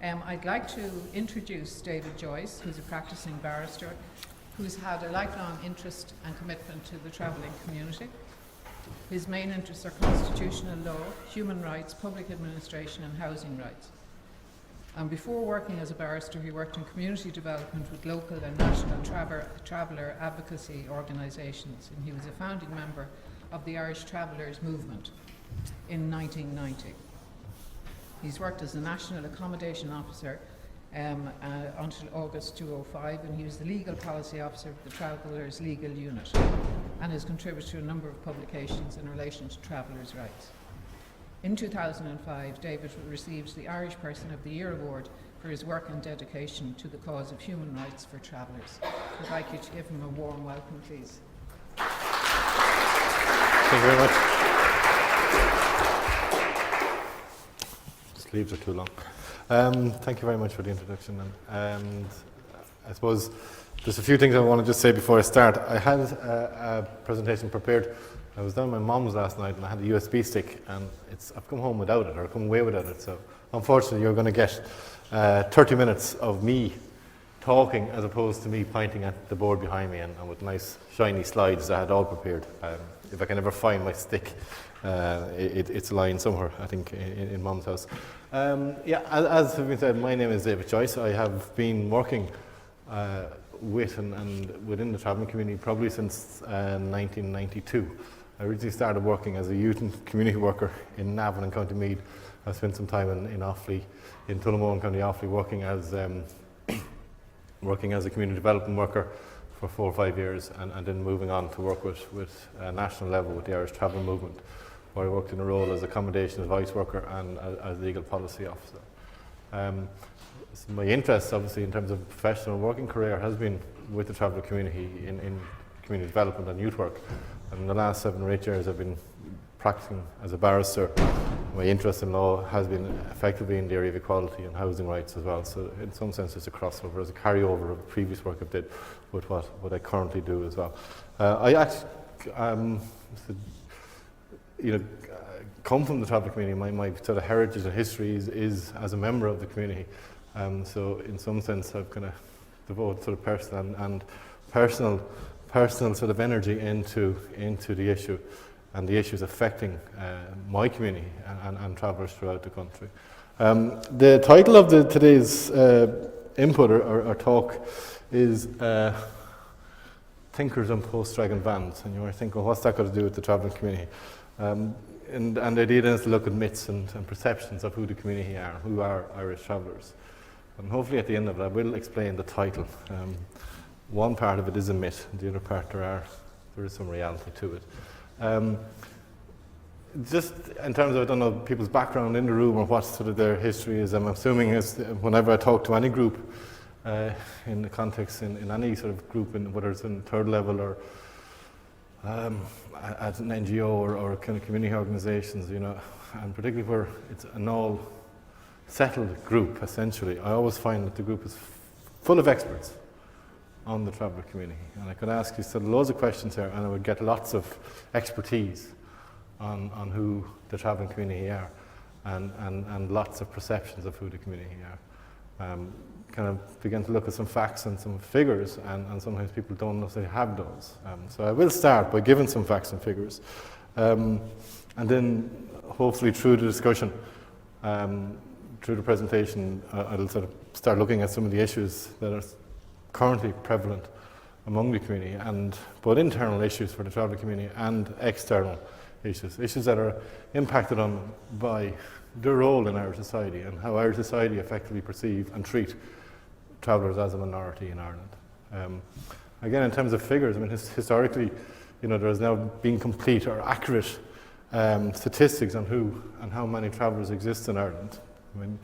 I'd like to introduce David Joyce, who's a practising barrister, who's had a lifelong interest and commitment to the travelling community. His main interests are constitutional law, human rights, public administration and housing rights. And before working as a barrister, he worked in community development with local and national traveller advocacy organisations, and he was a founding member of the Irish Travellers Movement in 1990. He's worked as a National Accommodation Officer until August 2005, and he was the Legal Policy Officer of the Travellers Legal Unit and has contributed to a number of publications in relation to travellers' rights. In 2005, David received the Irish Person of the Year Award for his work and dedication to the cause of human rights for travellers. I'd like you to give him a warm welcome, please. Thank you very much. Sleeves are too long. Thank you very much for the introduction. And I suppose there's a few things I want to just say before I start. I had a presentation prepared. I was down at my mum's last night and I had a USB stick, and I've come home without it, or come away without it. So unfortunately you're going to get 30 minutes of me talking as opposed to me pointing at the board behind me and with nice shiny slides I had all prepared. If I can ever find my stick, it's lying somewhere, I think, in Mum's house. As has been said, my name is David Joyce. I have been working with and within the travelling community probably since 1992. I originally started working as a youth and community worker in Navan and County Meath. I spent some time in Offaly, in Tullamore and County Offaly, working as a community development worker for 4 or 5 years, and then moving on to work with national level with the Irish Travel Movement, where I worked in a role as accommodation advice worker and as legal policy officer. So my interest, obviously, in terms of professional working career has been with the traveller community in community development and youth work. And in the last 7 or 8 years I've been practising as a barrister. My interest in law has been effectively in the area of equality and housing rights as well. So in some sense it's a crossover, as a carryover of the previous work I did with what I currently do as well. I actually come from the traveller community. My sort of heritage and history is as a member of the community. So in some sense I've kind of devoted sort of personal sort of energy into the issue and the issues affecting my community and travellers throughout the country. The title of today's input or talk is Tinkers and Postdragon vans, and you might think, well, what's that got to do with the travelling community? And the idea then is to look at myths and perceptions of who the community are, who are Irish travellers. And hopefully at the end of it I will explain the title. One part of it is a myth, and the other part there is some reality to it. Just in terms of, I don't know, people's background in the room or what sort of their history is, I'm assuming is whenever I talk to any group in the context, in any sort of group, whether it's in third level or at an NGO or kind of community organisations, you know, and particularly where it's an all settled group, essentially, I always find that the group is full of experts on the traveller community. And I could ask you loads of questions here and I would get lots of expertise on who the travelling community are and lots of perceptions of who the community are. Kind of begin to look at some facts and some figures, and sometimes people don't necessarily have those. So I will start by giving some facts and figures, and then hopefully through the discussion, through the presentation, I'll sort of start looking at some of the issues that are currently prevalent among the community, and both internal issues for the traveller community and external issues that are impacted on by their role in Irish society and how Irish society effectively perceive and treat travellers as a minority in Ireland. Again, in terms of figures, I mean, historically, you know, there has now been complete or accurate statistics on who and how many travellers exist in Ireland. I mean,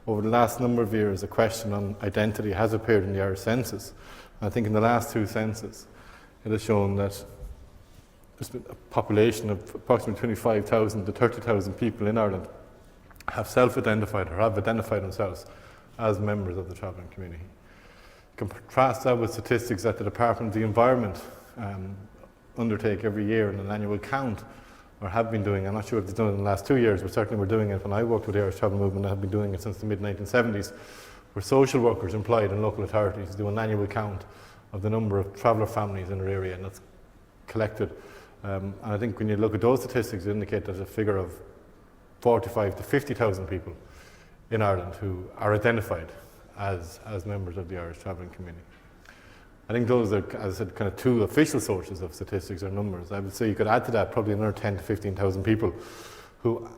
over the last number of years, a question on identity has appeared in the Irish census. I think in the last 2 censuses, it has shown that there's been a population of approximately 25,000 to 30,000 people in Ireland have self-identified or have identified themselves as members of the travelling community. Contrast that with statistics that the Department of the Environment undertake every year in an annual count or have been doing. I'm not sure if they've done it in the last 2 years, but certainly we're doing it when I worked with the Irish Travel Movement. I have been doing it since the mid-1970s, where social workers employed in local authorities do an annual count of the number of traveller families in their area, and that's collected. And I think when you look at those statistics, it indicate there's a figure of 45 to 50,000 people in Ireland who are identified as members of the Irish travelling community. I think those are, as I said, kind of two official sources of statistics or numbers. I would say you could add to that probably another 10 to 15,000 people who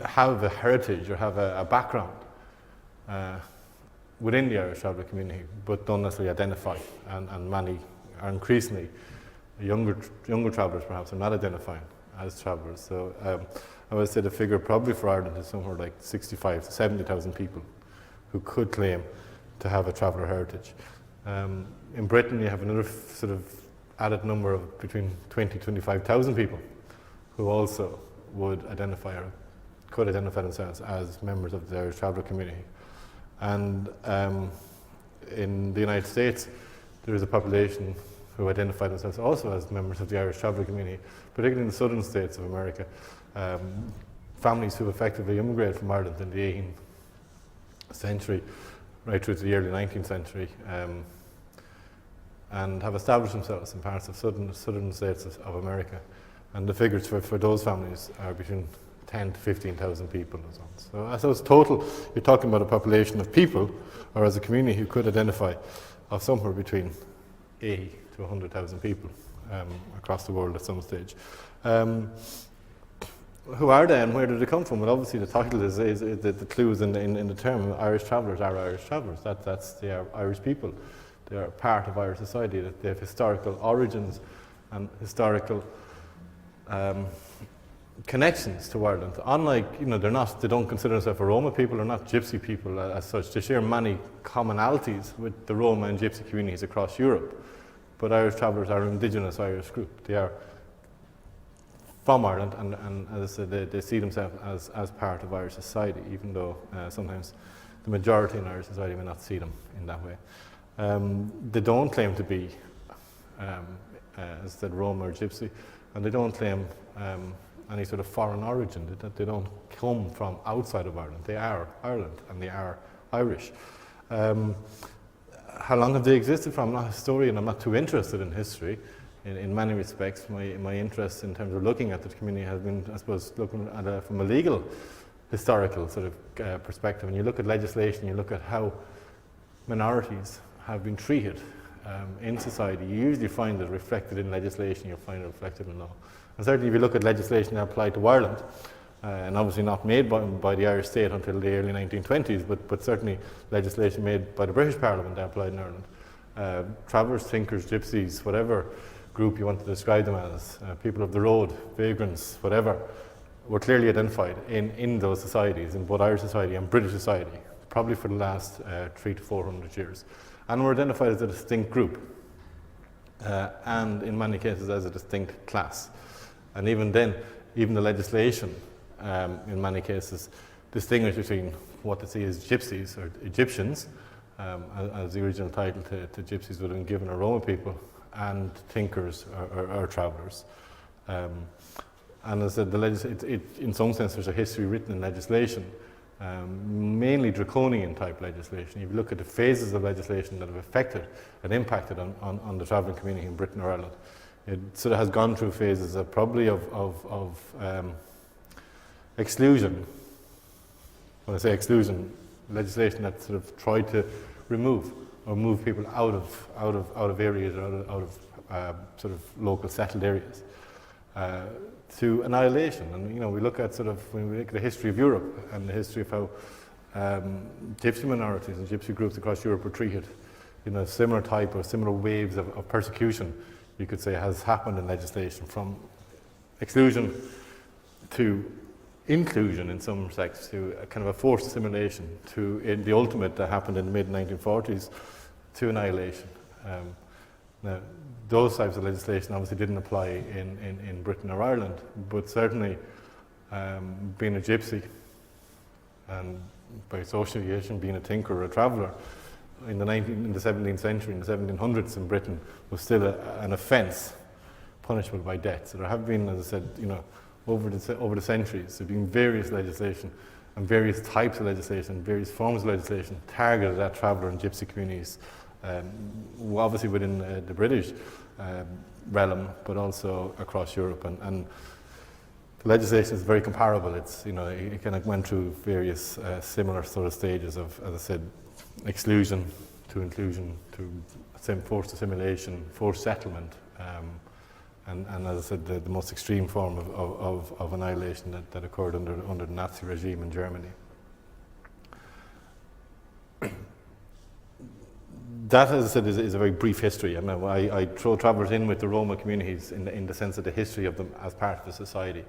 have a heritage or have a background within the Irish traveller community, but don't necessarily identify, and many are increasingly younger travellers perhaps are not identifying as travellers. So I would say the figure probably for Ireland is somewhere like 65 to 70,000 people who could claim to have a traveller heritage. In Britain, you have another sort of added number of between 20 to 25,000 people who also would identify or could identify themselves as members of the Irish traveller community. And in the United States, there is a population who identify themselves also as members of the Irish traveller community, particularly in the southern states of America. Families who effectively immigrated from Ireland in the 18th century, right through to the early 19th century, and have established themselves in parts of southern states of America. And the figures for those families are between 10 to 15,000 people and so on. So I suppose total, you're talking about a population of people, or as a community who could identify, of somewhere between 80 to 100,000 people across the world at some stage. Who are they and where do they come from? Well, obviously the title is the clue is in the term. Irish travellers are Irish travellers. They are Irish people. They are part of Irish society. That they have historical origins and historical connections to Ireland. Unlike, they don't consider themselves a Roma people or not Gypsy people as such. They share many commonalities with the Roma and Gypsy communities across Europe. But Irish travellers are an indigenous Irish group. They are from Ireland, and as I said, they see themselves as part of Irish society, even though sometimes the majority in Irish society may not see them in that way. They don't claim to be, as I said, Roma or Gypsy, and they don't claim any sort of foreign origin. They don't come from outside of Ireland. They are Ireland, and they are Irish. How long have they existed from? I'm not a historian. I'm not too interested in history. In many respects, my interest in terms of looking at the community has been, I suppose, looking at it from a legal, historical sort of perspective. And you look at legislation, you look at how minorities have been treated in society. You usually find it reflected in legislation, you'll find it reflected in law. And certainly if you look at legislation that applied to Ireland, and obviously not made by the Irish state until the early 1920s, but certainly legislation made by the British Parliament that applied in Ireland. Travellers, thinkers, gypsies, whatever group you want to describe them as, people of the road, vagrants, whatever, were clearly identified in those societies, in both Irish society and British society, probably for the last 300 to 400 years. And were identified as a distinct group, and in many cases as a distinct class. And even then, even the legislation, in many cases, distinguished between what they see as gypsies or Egyptians, as the original title to gypsies would have been given, or Roma people, and thinkers or travellers. And as I said, in some sense there's a history written in legislation, mainly draconian type legislation. If you look at the phases of legislation that have affected and impacted on the travelling community in Britain or Ireland, it sort of has gone through phases of probably of exclusion. When I say exclusion, legislation that sort of tried to remove or move people out of areas, or out of sort of local settled areas, to annihilation. And we look at when we look at the history of Europe and the history of how gypsy minorities and gypsy groups across Europe were treated, similar type or similar waves of persecution, you could say, has happened in legislation, from exclusion to inclusion in some respects, to a kind of a forced assimilation, to the ultimate that happened in the mid-1940s, to annihilation. Now, those types of legislation obviously didn't apply in Britain or Ireland, but certainly being a gypsy and by association being a tinker or a traveller in the 17th century, in the 1700s in Britain, was still an offence punishable by death. So there have been, as I said, over the centuries. There have been various legislation and various types of legislation, various forms of legislation targeted at traveller and gypsy communities, obviously within the British realm, but also across Europe. And the legislation is very comparable. It's, it kind of went through various similar sort of stages of, as I said, exclusion to inclusion to forced assimilation, forced settlement, and as I said, the most extreme form of annihilation that occurred under the Nazi regime in Germany. That, as I said, is a very brief history. I throw travellers in with the Roma communities in the sense of the history of them as part of the society.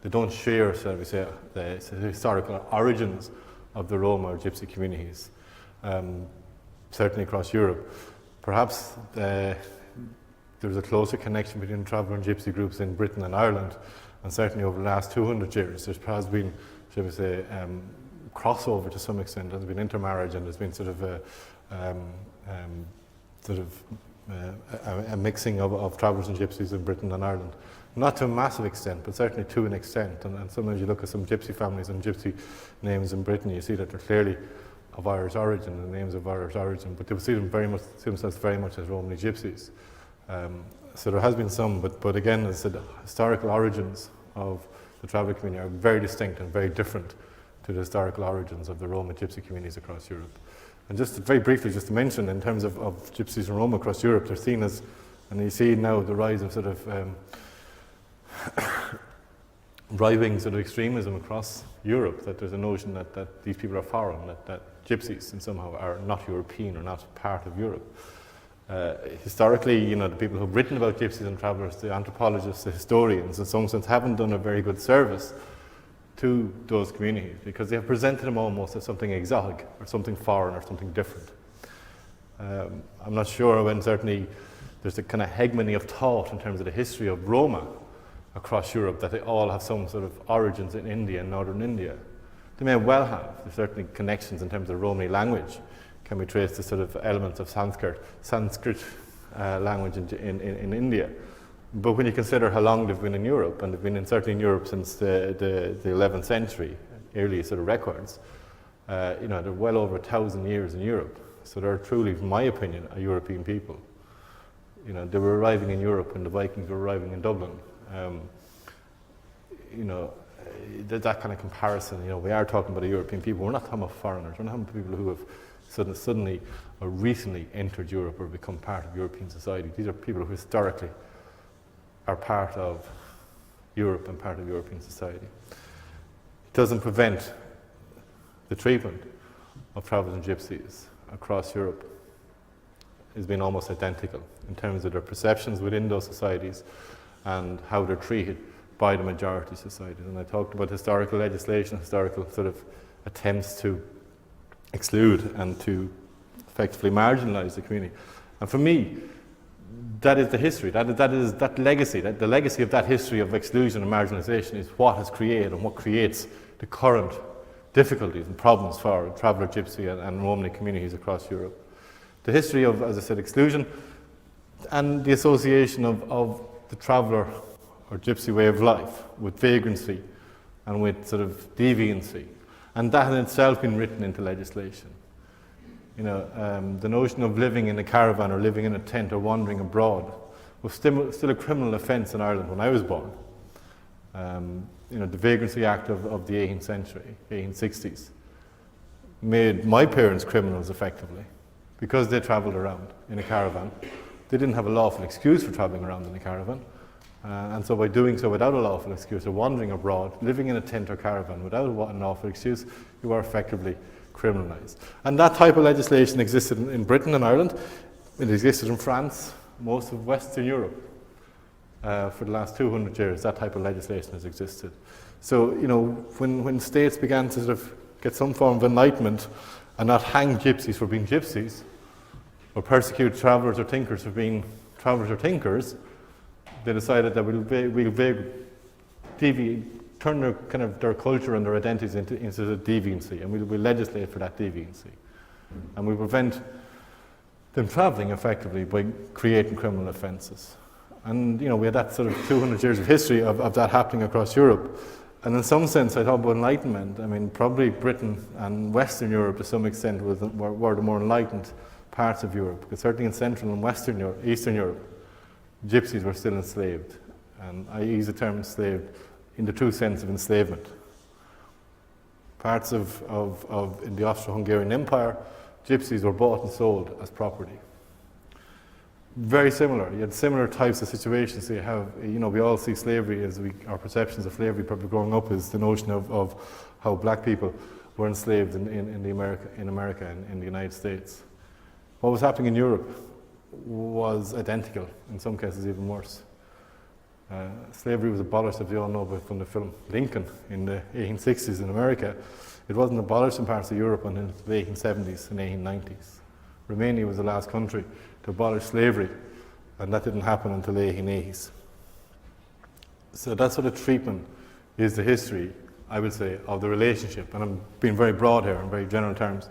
They don't share, shall we say, the historical origins of the Roma or Gypsy communities, certainly across Europe. Perhaps there's a closer connection between traveller and gypsy groups in Britain and Ireland, and certainly over the last 200 years there's perhaps been, shall we say, crossover to some extent. There's been intermarriage, and there's been sort of a mixing of travellers and gypsies in Britain and Ireland. Not to a massive extent, but certainly to an extent. And sometimes you look at some gypsy families and gypsy names in Britain, you see that they're clearly of Irish origin, the names of Irish origin, but they see themselves very much as Romany gypsies. So there has been some, but again, as I said, the historical origins of the traveller community are very distinct and very different to the historical origins of the Roma gypsy communities across Europe. And just very briefly, just to mention, in terms of gypsies and Roma across Europe, they're seen as, and you see now the rise of sort of right-wing sort of extremism across Europe, that there's a notion that these people are foreign, that gypsies and somehow are not European or not part of Europe. Historically, the people who've written about gypsies and travellers, the anthropologists, the historians, in some sense, haven't done a very good service to those communities because they have presented them almost as something exotic or something foreign or something different. I'm not sure when certainly there's a kind of hegemony of thought in terms of the history of Roma across Europe, that they all have some sort of origins in India and northern India. They may well have. There's certainly connections in terms of Romani language. Can be traced to sort of elements of Sanskrit language in India. But when you consider how long they've been in Europe, and they've been certainly in Europe since the 11th century, early sort of records, they're well over 1,000 years in Europe. So they're truly, in my opinion, a European people. They were arriving in Europe when the Vikings were arriving in Dublin. That kind of comparison, we are talking about a European people. We're not talking about foreigners. We're not talking about people who have suddenly or recently entered Europe or become part of European society. These are people who historically are part of Europe and part of European society. It doesn't prevent the treatment of travellers and gypsies across Europe has been almost identical in terms of their perceptions within those societies and how they're treated by the majority societies. And I talked about historical legislation, historical sort of attempts to exclude and to effectively marginalise the community. And for me, that is the history, that is that legacy, the legacy of that history of exclusion and marginalisation is what has created and what creates the current difficulties and problems for traveller, gypsy and Romani communities across Europe. The history of, as I said, exclusion and the association of the traveller or gypsy way of life with vagrancy and with sort of deviancy. And that in itself been written into legislation. The notion of living in a caravan or living in a tent or wandering abroad was still a criminal offence in Ireland when I was born. The Vagrancy Act of the 18th century, 1860s, made my parents criminals effectively because they travelled around in a caravan. They didn't have a lawful excuse for travelling around in a caravan. And so by doing so without a lawful excuse or wandering abroad, living in a tent or caravan without a lawful excuse, you are effectively criminalised. And that type of legislation existed in Britain and Ireland. It existed in France, most of Western Europe. For the last 200 years, that type of legislation has existed. So, when states began to sort of get some form of enlightenment and not hang gypsies for being gypsies, or persecute travellers or tinkers for being travellers or tinkers, they decided that we'll turn their culture and their identities into the deviancy, and we'll legislate for that deviancy. And we'll prevent them travelling effectively by creating criminal offences. And, we had that sort of 200 years of history of that happening across Europe. And in some sense, I talk about enlightenment. I mean, probably Britain and Western Europe to some extent were the more enlightened parts of Europe. Because certainly in Central and Western Europe, Eastern Europe, gypsies were still enslaved. And I use the term enslaved in the true sense of enslavement. Parts of in the Austro-Hungarian Empire, gypsies were bought and sold as property. Very similar. You had similar types of situations. So you have, we all see slavery as our perceptions of slavery probably growing up is the notion of how black people were enslaved in America and in the United States. What was happening in Europe was identical, in some cases even worse. Slavery was abolished, as we all know from the film Lincoln in the 1860s in America. It wasn't abolished in parts of Europe until the 1870s and 1890s. Romania was the last country to abolish slavery, and that didn't happen until the 1880s. So that sort of treatment is the history, I would say, of the relationship, and I'm being very broad here in very general terms,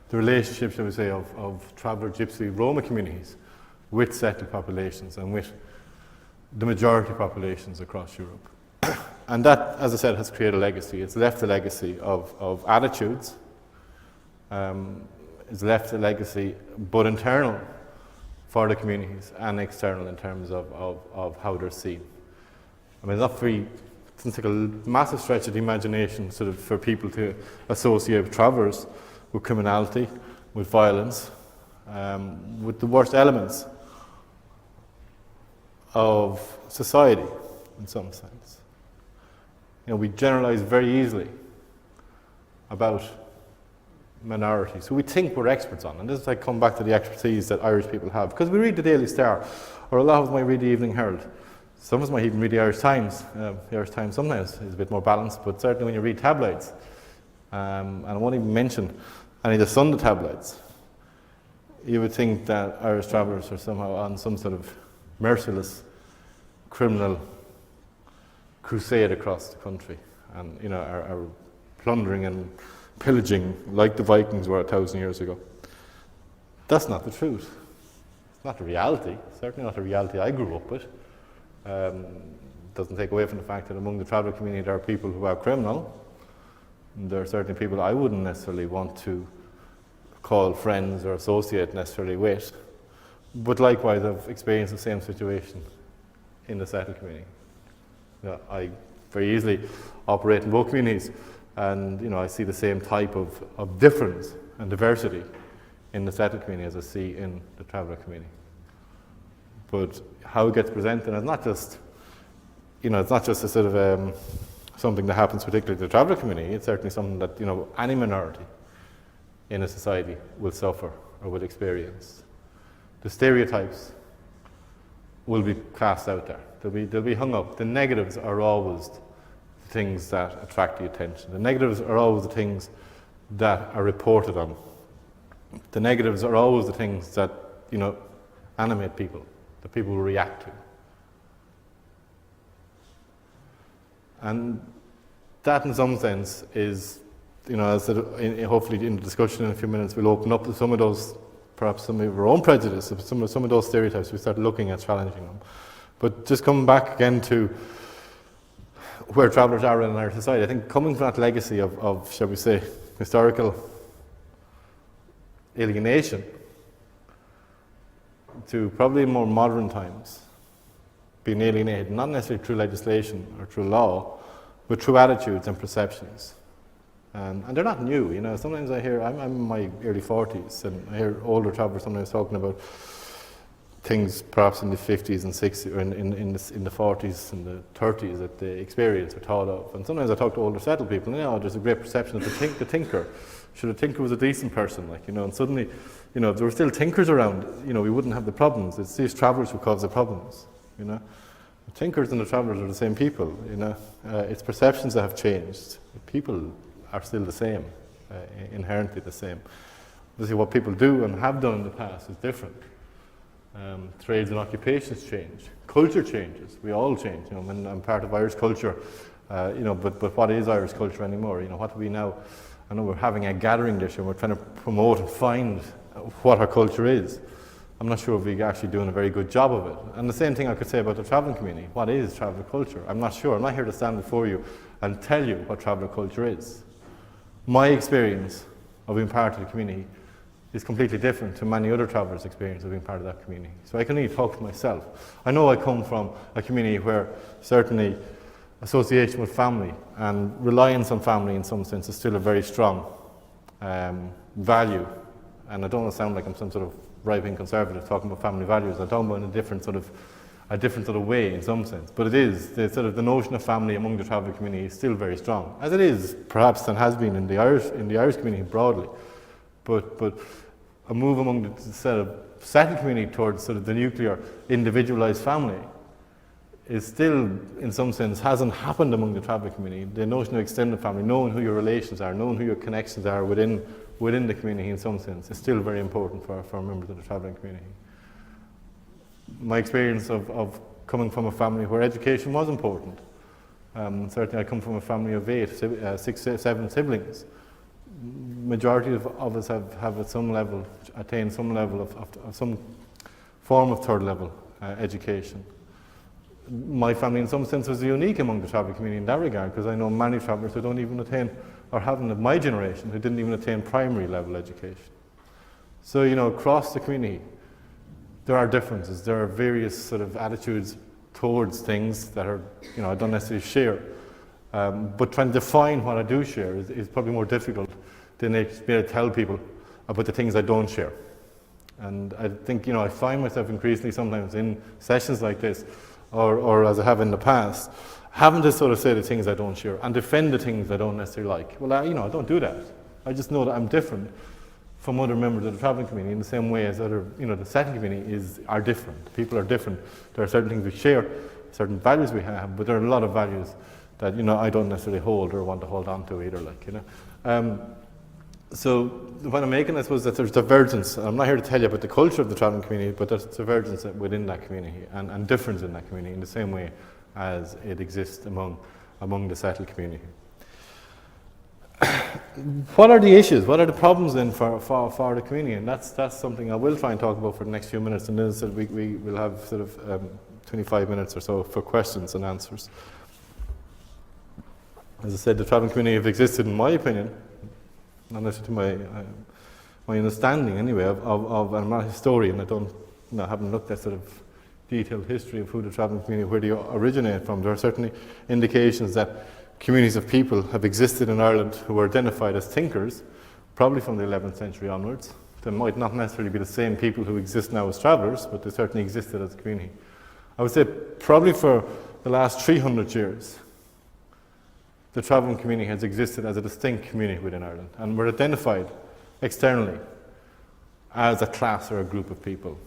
the relationship, shall we say, of traveller, gypsy, Roma communities with settled populations and with the majority populations across Europe. And that, as I said, has created a legacy. It's left a legacy of attitudes, it's left a legacy, but internal for the communities and external in terms of how they're seen. I mean, it doesn't take a massive stretch of the imagination sort of for people to associate travellers with criminality, with violence, with the worst elements of society, in some sense. We generalise very easily about minorities who we think we're experts on. And this is I come back to the expertise that Irish people have. Because we read the Daily Star, or a lot of us might read the Evening Herald. Some of us might even read the Irish Times. The Irish Times sometimes is a bit more balanced, but certainly when you read tabloids, and I won't even mention any of the Sunday tabloids, you would think that Irish travellers are somehow on some sort of merciless criminal crusade across the country, and are plundering and pillaging like the Vikings were 1,000 years ago. That's not the truth. It's not the reality. Certainly not the reality I grew up with. Doesn't take away from the fact that among the traveller community there are people who are criminal. And there are certainly people I wouldn't necessarily want to call friends or associate necessarily with. But likewise, I've experienced the same situation in the settled community. I very easily operate in both communities, and I see the same type of difference and diversity in the settled community as I see in the traveller community. But how it gets presented is not just, it's not just a sort of something that happens particularly to the traveller community. It's certainly something that any minority in a society will suffer or will experience. The stereotypes will be cast out there. They'll be hung up. The negatives are always the things that attract the attention. The negatives are always the things that are reported on. The negatives are always the things that animate people, that people will react to. And that in some sense is, as hopefully in the discussion in a few minutes we'll open up to some of those, perhaps some of our own prejudice, some of those stereotypes, we start looking at challenging them. But just coming back again to where travellers are in our society, I think coming from that legacy of shall we say, historical alienation to probably more modern times, being alienated, not necessarily through legislation or through law, but through attitudes and perceptions. And they're not new, Sometimes I hear, I'm in my early 40s, and I hear older travellers sometimes talking about things perhaps in the 50s and 60s, or in the 40s and the 30s that they experienced or thought of. And sometimes I talk to older settled people, and there's a great perception of the tinker. Sure, the tinker was a decent person, and suddenly, if there were still tinkers around, we wouldn't have the problems. It's these travellers who cause the problems, The tinkers and the travellers are the same people, It's perceptions that have changed. People are still the same, inherently the same. Obviously, what people do and have done in the past is different. Trades and occupations change. Culture changes. We all change. When I'm part of Irish culture, but what is Irish culture anymore? What do we now? I know we're having a gathering this year. We're trying to promote and find what our culture is. I'm not sure if we're actually doing a very good job of it. And the same thing I could say about the travelling community. What is traveller culture? I'm not sure. I'm not here to stand before you and tell you what traveller culture is. My experience of being part of the community is completely different to many other travellers' experience of being part of that community. So I can only talk for myself. I know I come from a community where certainly association with family and reliance on family in some sense is still a very strong value. And I don't want to sound like I'm some sort of right-wing conservative talking about family values. I'm talking about in a different sort of way in some sense. But it is, the notion of family among the travelling community is still very strong, as it is perhaps and has been in the Irish community broadly. But a move among the settled community towards sort of the nuclear individualised family is still, in some sense, hasn't happened among the travelling community. The notion of extended family, knowing who your relations are, knowing who your connections are within the community in some sense, is still very important for members of the travelling community. My experience of coming from a family where education was important. Certainly I come from a family of 7 siblings. Majority of us have at some level attained some level of some form of third level education. My family in some sense was unique among the travelling community in that regard, because I know many travellers who don't even attain, or haven't of my generation, who didn't even attain primary level education. So, across the community, there are differences. There are various sort of attitudes towards things that are, I don't necessarily share. But trying to define what I do share is probably more difficult than to be able to tell people about the things I don't share. And I think, I find myself increasingly sometimes in sessions like this, or as I have in the past, having to sort of say the things I don't share and defend the things I don't necessarily like. Well, I don't do that. I just know that I'm different from other members of the travelling community in the same way as other, the settled community are different. People are different. There are certain things we share, certain values we have, but there are a lot of values that, I don't necessarily hold or want to hold on to either, So what I'm making, I suppose, that there's divergence. I'm not here to tell you about the culture of the travelling community, but there's divergence within that community and difference in that community in the same way as it exists among the settled community. What are the issues? What are the problems then for the community? And that's something I will try and talk about for the next few minutes, and then we will have sort of 25 minutes or so for questions and answers. As I said, the travelling community have existed, in my opinion, not necessarily to my understanding anyway, of and I'm not a historian, I haven't looked at sort of detailed history of who the travelling community, where they originate from. There are certainly indications that communities of people have existed in Ireland who were identified as thinkers, probably from the 11th century onwards. They might not necessarily be the same people who exist now as travellers, but they certainly existed as a community. I would say probably for the last 300 years, the travelling community has existed as a distinct community within Ireland, and were identified externally as a class or a group of people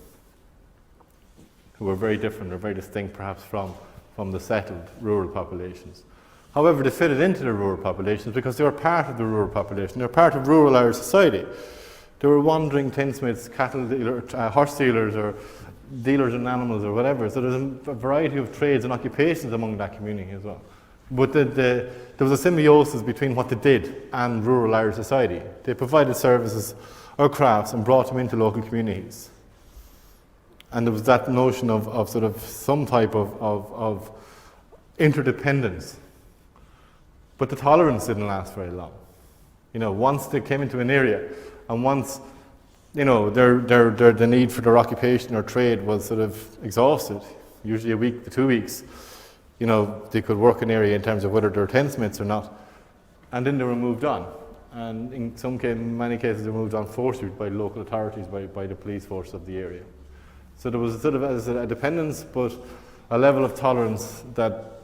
who were very different or very distinct perhaps from the settled rural populations. However, they fitted into the rural populations because they were part of the rural population. They were part of rural Irish society. They were wandering tinsmiths, cattle dealers, horse dealers, or dealers in animals or whatever. So there's a variety of trades and occupations among that community as well. But there was a symbiosis between what they did and rural Irish society. They provided services or crafts and brought them into local communities. And there was that notion of sort of some type of interdependence. But the tolerance didn't last very long. Once they came into an area, and once, the need for their occupation or trade was sort of exhausted, usually a week to 2 weeks, they could work an area in terms of whether they're tinsmiths or not, and then they were moved on. And in many cases, they were moved on forcibly by local authorities, by the police force of the area. So there was sort of a dependence, but a level of tolerance that,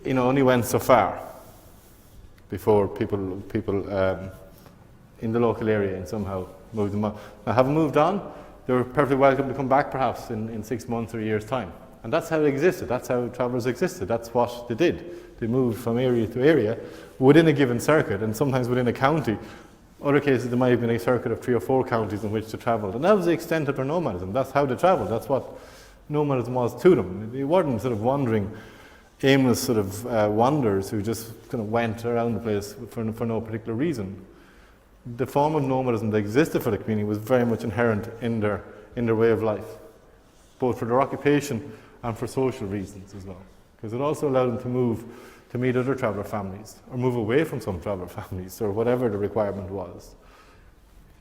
only went so far before people in the local area and somehow moved them on. Now, having moved on, they were perfectly welcome to come back perhaps in 6 months or a year's time. And that's how it existed. That's how travellers existed. That's what they did. They moved from area to area within a given circuit, and sometimes within a county. Other cases, there might have been a circuit of 3 or 4 counties in which they travelled. And that was the extent of their nomadism. That's how they travelled. That's what nomadism was to them. They weren't sort of wandering, aimless sort of wanderers who just kind of went around the place for no particular reason. The form of nomadism that existed for the community was very much inherent in in their way of life, both for their occupation and for social reasons as well. Because it also allowed them to move to meet other traveller families, or move away from some traveller families, or whatever the requirement was.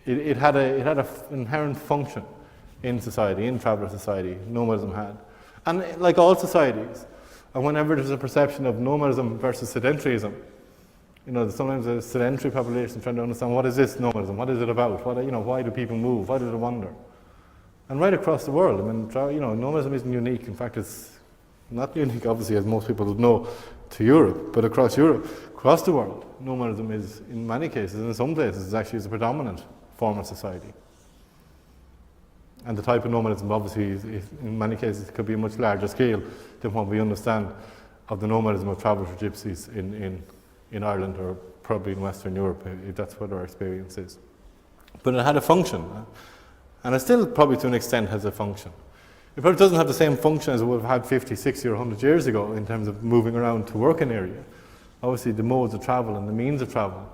It had an inherent function in society, in traveller society, nomadism had. And like all societies, and whenever there's a perception of nomadism versus sedentaryism, sometimes a sedentary population trying to understand, what is this nomadism, what is it about, why do people move, why do they wander? And right across the world, nomadism isn't unique. In fact, it's not unique, obviously, as most people would know, to Europe, but across Europe, across the world, nomadism is, in many cases, in some places, is a predominant form of society. And the type of nomadism, obviously, in many cases, could be a much larger scale than what we understand of the nomadism of travellers or gypsies in Ireland, or probably in Western Europe, if that's what our experience is. But it had a function, and it still probably to an extent has a function. It probably doesn't have the same function as it would have had 50, 60 or 100 years ago in terms of moving around to work an area. Obviously the modes of travel and the means of travel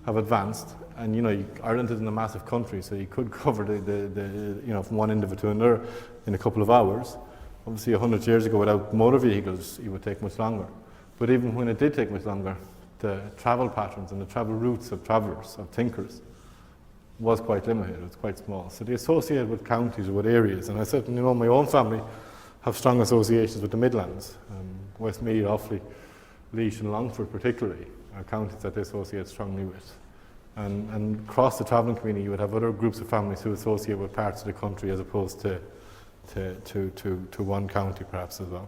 have advanced, and Ireland isn't a massive country, so you could cover from one end of it to another in a couple of hours. Obviously 100 years ago without motor vehicles it would take much longer. But even when it did take much longer, the travel patterns and the travel routes of travellers, of thinkers, was quite limited, it was quite small. So they associated with counties or with areas, and I certainly know my own family have strong associations with the Midlands. Westmeath, Offaly, Laois and Longford particularly are counties that they associate strongly with. And across the travelling community you would have other groups of families who associate with parts of the country as opposed to one county perhaps as well.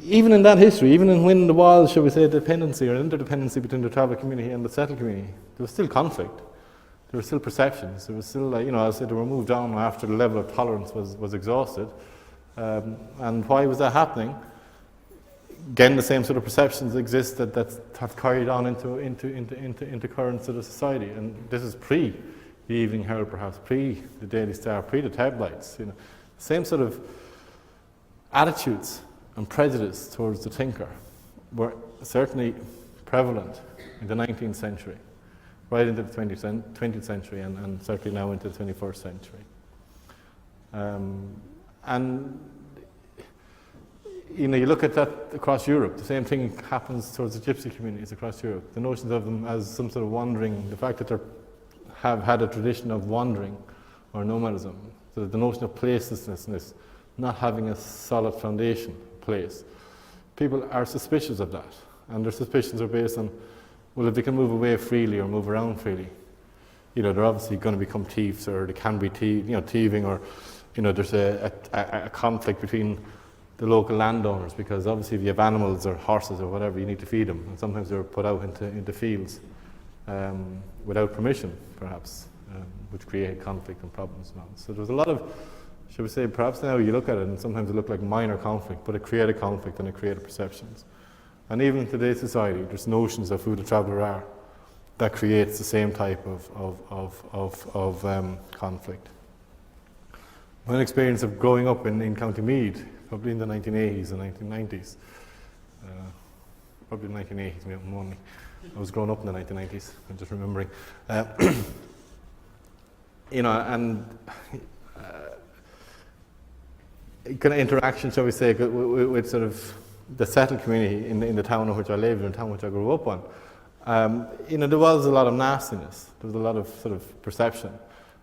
Even in that history, even in when there was, shall we say, dependency or interdependency between the traveller community and the settled community, there was still conflict. There were still perceptions. There was still, as I said, they were moved on after the level of tolerance was exhausted. And why was that happening? Again, the same sort of perceptions exist that have carried on into current sort of society. And this is pre the Evening Herald, perhaps pre the Daily Star, pre the tabloids. Same sort of attitudes and prejudice towards the thinker were certainly prevalent in the 19th century, right into the 20th century, and certainly now into the 21st century. And you look at that across Europe, the same thing happens towards the gypsy communities across Europe. The notions of them as some sort of wandering, the fact that they have had a tradition of wandering or nomadism, so the notion of placelessness, not having a solid foundation place. People are suspicious of that, and their suspicions are based on, well, if they can move away freely or move around freely, they're obviously going to become thieves, or they can be thieving, or there's a conflict between the local landowners, because obviously if you have animals or horses or whatever, you need to feed them, and sometimes they're put out into fields without permission, perhaps, which create conflict and problems. So there's a lot of, shall we say, perhaps now you look at it and sometimes it look like minor conflict, but it created conflict and it created perceptions. And even in today's society, there's notions of who the traveller are that creates the same type of conflict. My experience of growing up in County Meath, probably in the 1980s and 1990s, probably the 1980s, only. I was growing up in the 1990s, I'm just remembering. And kind of interaction, shall we say, with sort of the settled community in the town in which I lived, in the town in which I grew up on. There was a lot of nastiness. There was a lot of sort of perception.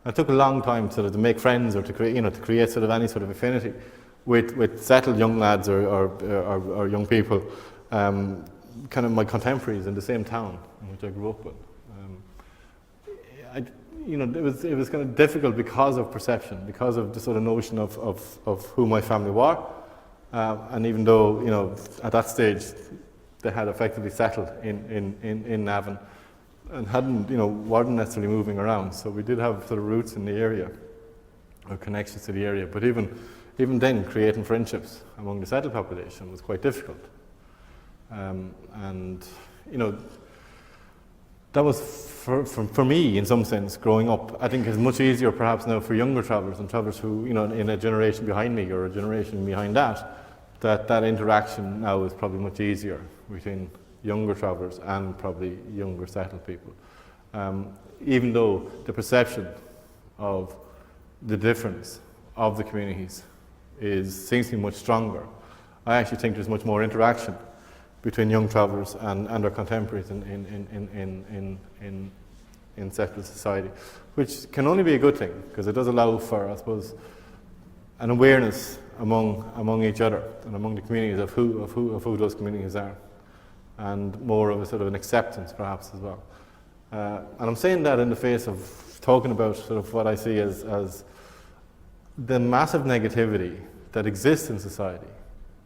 And it took a long time sort of to make friends or to create sort of any sort of affinity with settled young lads or young people, kind of my contemporaries in the same town in which I grew up with. It was kind of difficult because of perception, because of the sort of notion of who my family were, and even though at that stage they had effectively settled in Navan and weren't necessarily moving around, so we did have sort of roots in the area or connections to the area. But even then, creating friendships among the settled population was quite difficult, and that was for me, in some sense, growing up. I think it's much easier perhaps now for younger travellers and travellers who, in a generation behind me or a generation behind that interaction now is probably much easier between younger travellers and probably younger settled people. Even though the perception of the difference of the communities seems to be much stronger. I actually think there's much more interaction between young travellers and their contemporaries in settled society, which can only be a good thing, because it does allow for, I suppose, an awareness among each other and among the communities of who those communities are, and more of a sort of an acceptance perhaps as well. And I'm saying that in the face of talking about sort of what I see as the massive negativity that exists in society.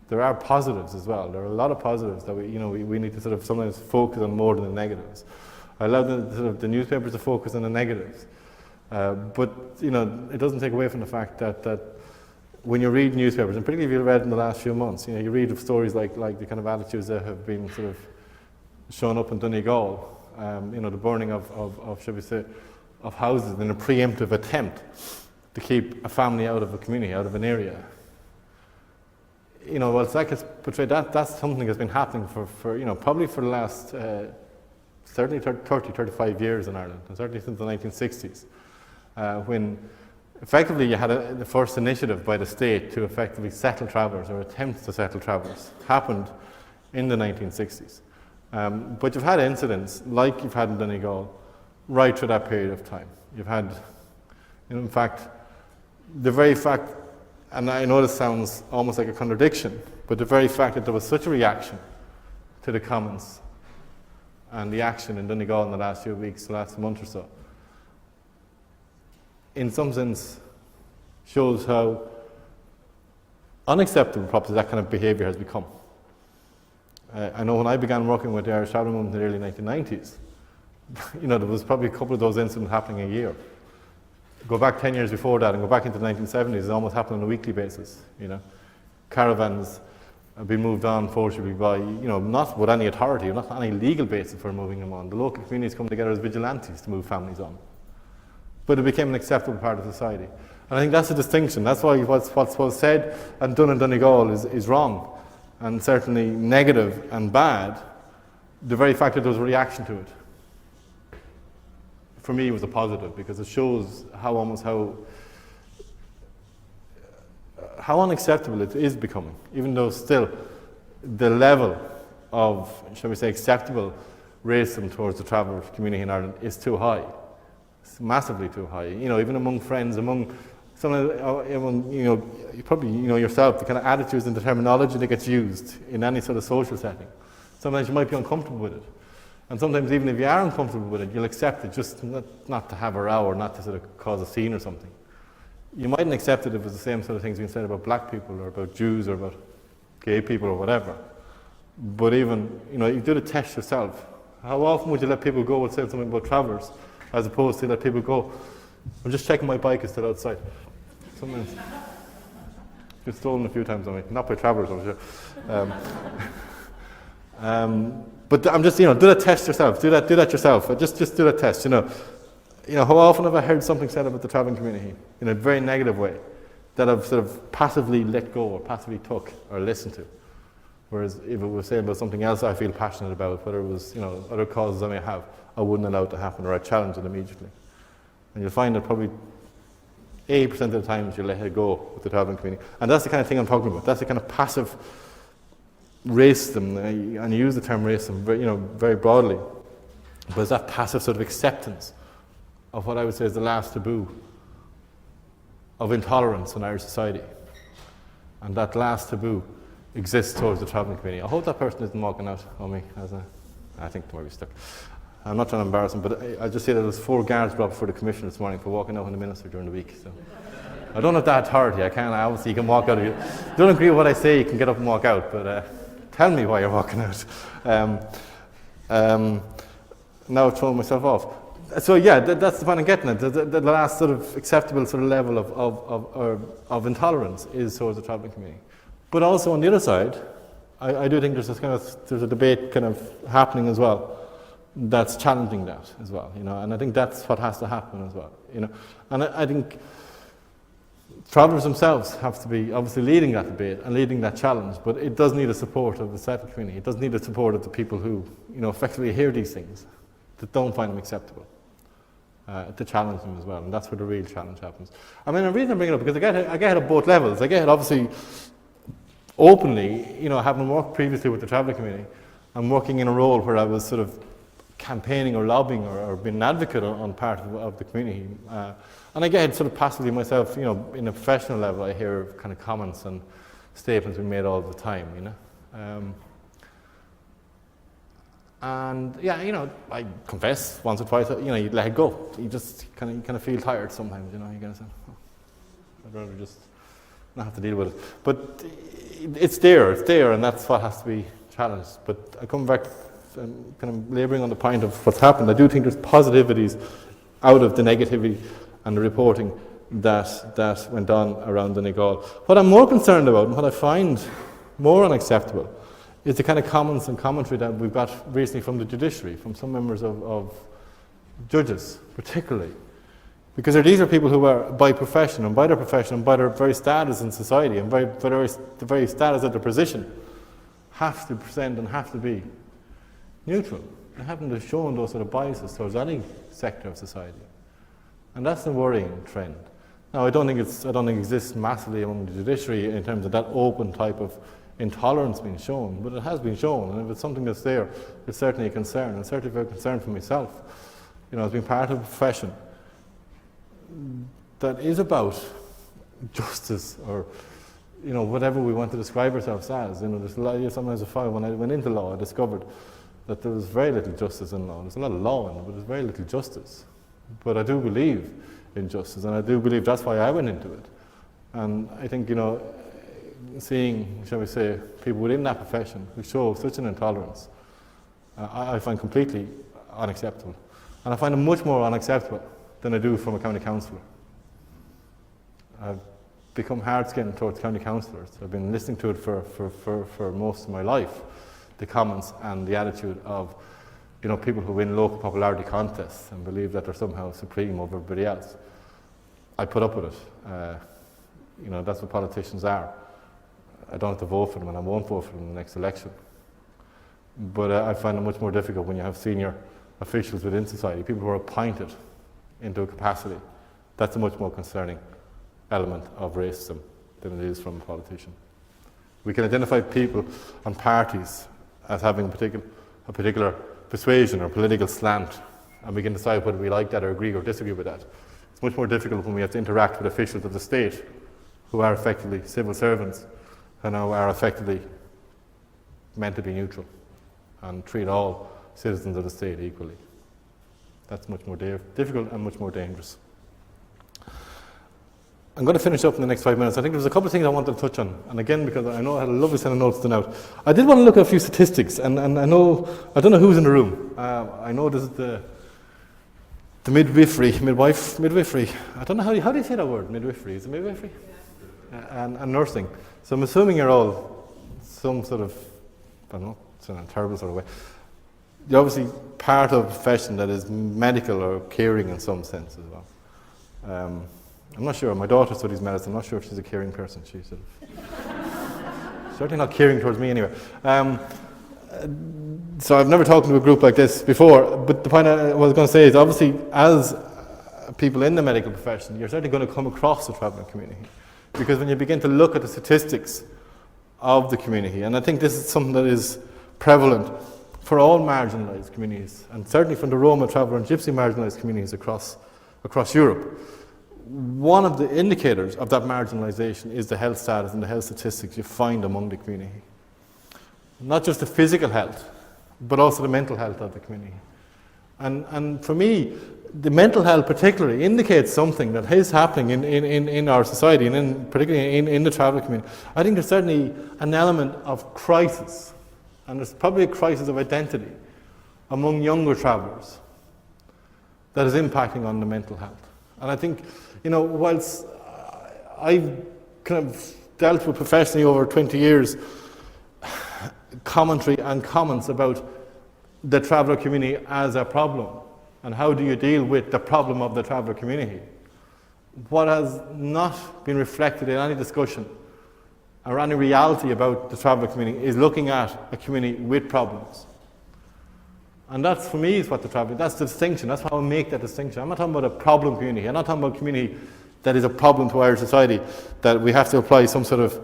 There are positives as well. There are a lot of positives that we need to sort of sometimes focus on more than the negatives. I allow the newspapers to focus on the negatives, but it doesn't take away from the fact that when you read newspapers, and particularly if you've read in the last few months, you read of stories like the kind of attitudes that have been sort of shown up in Donegal, the burning of shall we say, of houses in a preemptive attempt to keep a family out of a community, out of an area. Well, it's like it's portrayed that's something that's been happening for probably for the last certainly 35 years in Ireland, and certainly since the 1960s, when effectively you had the first initiative by the state to effectively settle travellers, or attempts to settle travellers, happened in the 1960s. But you've had incidents like you've had in Donegal right through that period of time. You've had, in fact, the very fact, and I know this sounds almost like a contradiction, but the very fact that there was such a reaction to the comments and the action in Donegal in the last few weeks, the last month or so, in some sense shows how unacceptable perhaps that kind of behaviour has become. I know when I began working with the Irish Travelling Movement in the early 1990s, there was probably a couple of those incidents happening a year. Go back 10 years before that and go back into the 1970s, it almost happened on a weekly basis. Caravans have been moved on forcibly by, not with any authority, or not any legal basis for moving them on. The local communities come together as vigilantes to move families on. But it became an acceptable part of society. And I think that's a distinction. That's why what's said and done in Donegal is wrong, and certainly negative and bad. The very fact that there was a reaction to it, for me, was a positive, because it shows how unacceptable it is becoming, even though still the level of, shall we say, acceptable racism towards the traveller community in Ireland is too high. It's massively too high. Even among friends, among probably yourself, the kind of attitudes and the terminology that gets used in any sort of social setting. Sometimes you might be uncomfortable with it. And sometimes even if you are uncomfortable with it, you'll accept it just not to have a row or not to sort of cause a scene or something. You mightn't accept it if it was the same sort of things being said about black people or about Jews or about gay people or whatever. But even, you do the test yourself. How often would you let people go and say something about travellers as opposed to let people go, I'm just checking my bike is still outside. Sometimes. It's stolen a few times on me, not by travellers, I'm sure. But I'm just, do that test yourself. Do that yourself. Just do that test. How often have I heard something said about the travelling community in a very negative way that I've sort of passively let go or passively took or listened to? Whereas if it was saying about something else I feel passionate about, whether it was, other causes I may have, I wouldn't allow it to happen, or I challenge it immediately. And you'll find that probably 80% of the times you let it go with the travelling community. And that's the kind of thing I'm talking about. That's the kind of passive racism, and you use the term racism very broadly, but it's that passive sort of acceptance of what I would say is the last taboo of intolerance in Irish society. And that last taboo exists towards the travelling community. I hope that person isn't walking out on me. I think they might be stuck. I'm not trying to embarrass him, but I just say that there's 4 guards brought before the commission this morning for walking out on the minister during the week. So I don't have that authority. Obviously you can walk out. If you don't agree with what I say, you can get up and walk out, but tell me why you're walking out. Now I've thrown myself off. So yeah, that's the point I'm getting at. The last sort of acceptable sort of level of intolerance is towards the travelling community. But also on the other side, I do think there's a debate kind of happening as well that's challenging that as well, and I think that's what has to happen as well, And I think travellers themselves have to be obviously leading that debate and leading that challenge, but it does need the support of the settled community. It does need the support of the people who, effectively hear these things, that don't find them acceptable. to challenge them as well, and that's where the real challenge happens. I mean, the reason I bring it up, because I get it at both levels. I get it obviously openly, having worked previously with the travelling community, and working in a role where I was sort of campaigning or lobbying or being an advocate on part of the community. And I get it sort of passively myself, in a professional level, I hear kind of comments and statements being made all the time, and yeah, I confess once or twice, you let it go. You just kind of feel tired sometimes, you kind of say, I'd rather just not have to deal with it. But it's there, and that's what has to be challenged. But I come back and kind of labouring on the point of what's happened. I do think there's positivities out of the negativity and the reporting that went on around the Donegal. What I'm more concerned about, and what I find more unacceptable, is the kind of comments and commentary that we've got recently from the judiciary, from some members of judges particularly. Because these are people who are, by profession and by their very status in society and by the very status of their position, have to present and have to be neutral. They haven't to show those sort of biases towards any sector of society. And that's a worrying trend. Now, I don't think it exists massively among the judiciary in terms of that open type of intolerance being shown, but it has been shown, and if it's something that's there, it's certainly a concern, and certainly very concerned for myself, as being part of a profession that is about justice, or whatever we want to describe ourselves as. There's a lot. Sometimes when I went into law, I discovered that there was very little justice in law. There's a lot of law in it, but there's very little justice. But I do believe in justice, and I do believe that's why I went into it. And I think seeing, shall we say, people within that profession who show such an intolerance, I find completely unacceptable. And I find it much more unacceptable than I do from a county councillor. I've become hard-skinned towards county councillors. I've been listening to it for most of my life, the comments and the attitude of people who win local popularity contests and believe that they're somehow supreme over everybody else. I put up with it. That's what politicians are. I don't have to vote for them, and I won't vote for them in the next election. But I find it much more difficult when you have senior officials within society, people who are appointed into a capacity. That's a much more concerning element of racism than it is from a politician. We can identify people and parties as having a particular persuasion or political slant, and we can decide whether we like that or agree or disagree with that. It's much more difficult when we have to interact with officials of the state who are effectively civil servants and now are effectively meant to be neutral and treat all citizens of the state equally. That's much more difficult and much more dangerous. I'm going to finish up in the next 5 minutes. I think there's a couple of things I wanted to touch on, and again, because I know I had a lovely set of notes done out. I did want to look at a few statistics, and I don't know who's in the room. I know this is the midwifery. I don't know how do you say that word, midwifery? Is it midwifery? Yeah. And nursing. So I'm assuming you're all some sort of, I don't know, it's in a terrible sort of way. You're obviously part of a profession that is medical or caring in some sense as well. I'm not sure. My daughter studies medicine. I'm not sure if she's a caring person. She's sort of certainly not caring towards me anyway. So I've never talked to a group like this before. But the point I was going to say is, obviously, as people in the medical profession, you're certainly going to come across the travelling community, because when you begin to look at the statistics of the community, and I think this is something that is prevalent for all marginalised communities, and certainly from the Roma, Traveller and Gypsy marginalised communities across Europe. One of the indicators of that marginalisation is the health status and the health statistics you find among the community. Not just the physical health, but also the mental health of the community. And for me, the mental health particularly indicates something that is happening in our society, and particularly in the traveller community. I think there's certainly an element of crisis, and there's probably a crisis of identity among younger travellers that is impacting on the mental health. And I think, whilst I've kind of dealt with professionally over 20 years commentary and comments about the traveller community as a problem, and how do you deal with the problem of the traveller community, what has not been reflected in any discussion or any reality about the traveller community is looking at a community with problems. And that's, for me, is what the traveling, that's the distinction. That's how I make that distinction. I'm not talking about a problem community. I'm not talking about a community that is a problem to Irish society, that we have to apply some sort of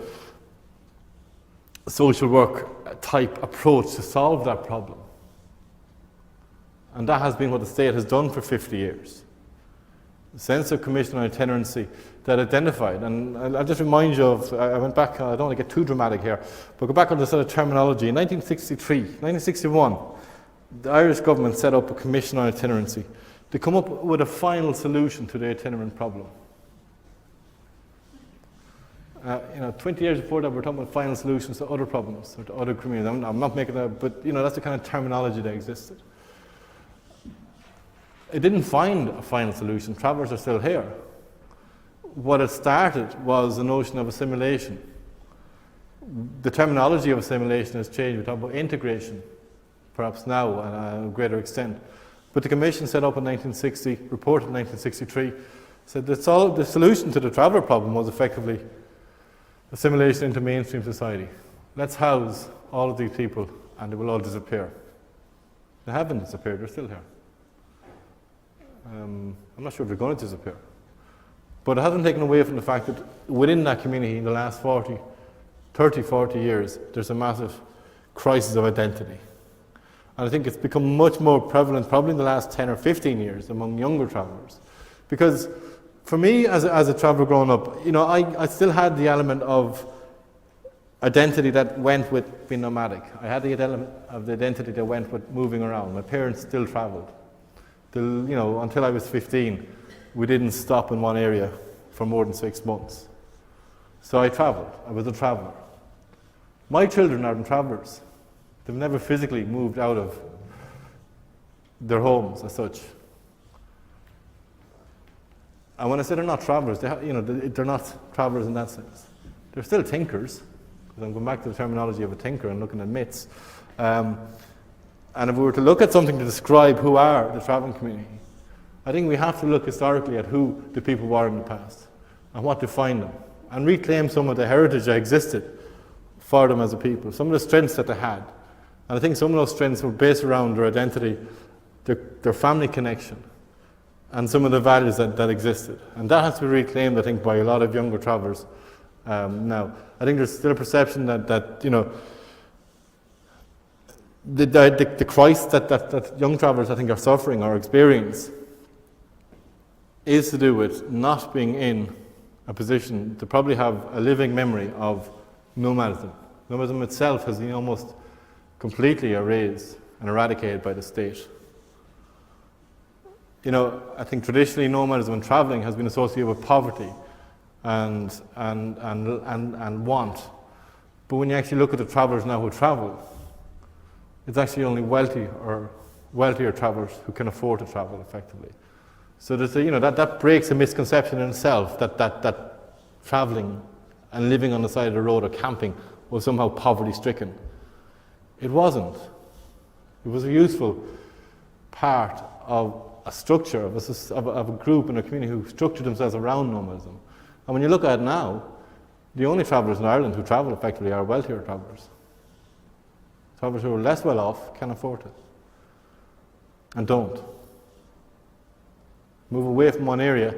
social work type approach to solve that problem. And that has been what the state has done for 50 years. The Census Commission on Itinerancy that identified, and I'll just remind you of, I went back, I don't want to get too dramatic here, but go back on the sort of terminology. In 1961, the Irish government set up a commission on itinerancy to come up with a final solution to the itinerant problem. 20 years before that, we're talking about final solutions to other problems, or to other communities. I'm not making that, but that's the kind of terminology that existed. It didn't find a final solution. Travellers are still here. What it started was the notion of assimilation. The terminology of assimilation has changed. We talk about integration, perhaps now, at a greater extent. But the Commission set up in 1960, reported in 1963, said that the solution to the traveller problem was effectively assimilation into mainstream society. Let's house all of these people and they will all disappear. They haven't disappeared, they're still here. I'm not sure if they're going to disappear. But it hasn't taken away from the fact that within that community in the last 30, 40 years, there's a massive crisis of identity. And I think it's become much more prevalent probably in the last 10 or 15 years among younger travellers. Because for me, as a traveller growing up, I still had the element of identity that went with being nomadic. I had the element of the identity that went with moving around. My parents still travelled. Until I was 15, we didn't stop in one area for more than 6 months. So I travelled. I was a traveller. My children aren't travellers. They've never physically moved out of their homes as such. And when I say they're not travellers, they're not travellers in that sense. They're still tinkers, because I'm going back to the terminology of a tinker and looking at myths. And if we were to look at something to describe who are the travelling community, I think we have to look historically at who the people were in the past and what defined them, and reclaim some of the heritage that existed for them as a people, some of the strengths that they had. And I think some of those strengths were based around their identity, their family connection, and some of the values that existed. And that has to be reclaimed, I think, by a lot of younger travellers now. I think there's still a perception that the crisis that young travellers, I think, are suffering or experience is to do with not being in a position to probably have a living memory of nomadism. Nomadism itself has been almost completely erased and eradicated by the state. I think traditionally nomadism and travelling has been associated with poverty and want. But when you actually look at the travellers now who travel, it's actually only wealthier travellers who can afford to travel effectively. So there's that breaks a misconception in itself that travelling and living on the side of the road or camping was somehow poverty-stricken. It wasn't. It was a useful part of a structure, of a group and a community who structured themselves around nomadism. And when you look at it now, the only travellers in Ireland who travel effectively are wealthier travellers. Travellers who are less well off can afford it and don't. Move away from one area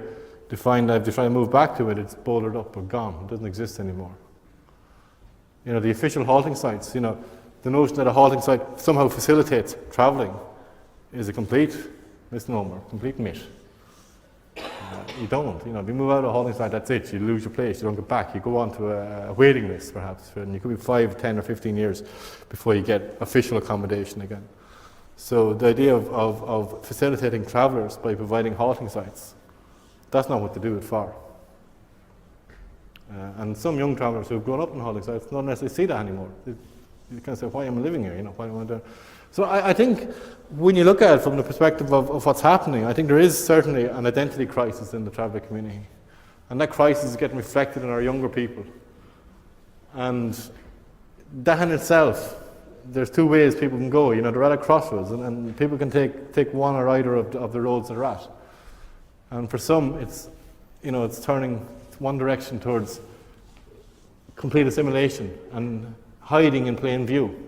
to find that if they try to move back to it, it's bouldered up or gone. It doesn't exist anymore. The official halting sites, the notion that a halting site somehow facilitates travelling is a complete misnomer, complete myth. You don't. If you move out of a halting site, that's it. You lose your place. You don't get back. You go on to a waiting list, perhaps, and you could be 5, 10, or 15 years before you get official accommodation again. So the idea of facilitating travellers by providing halting sites, that's not what they do it for. And some young travellers who have grown up in halting sites don't necessarily see that anymore. You kind of say, why am I living here? Why am I doing? So I think when you look at it from the perspective of what's happening, I think there is certainly an identity crisis in the traveller community. And that crisis is getting reflected in our younger people. And that in itself, there's two ways people can go. They're at a crossroads, and people can take one or either of the roads they're at. And for some, it's turning one direction towards complete assimilation and hiding in plain view.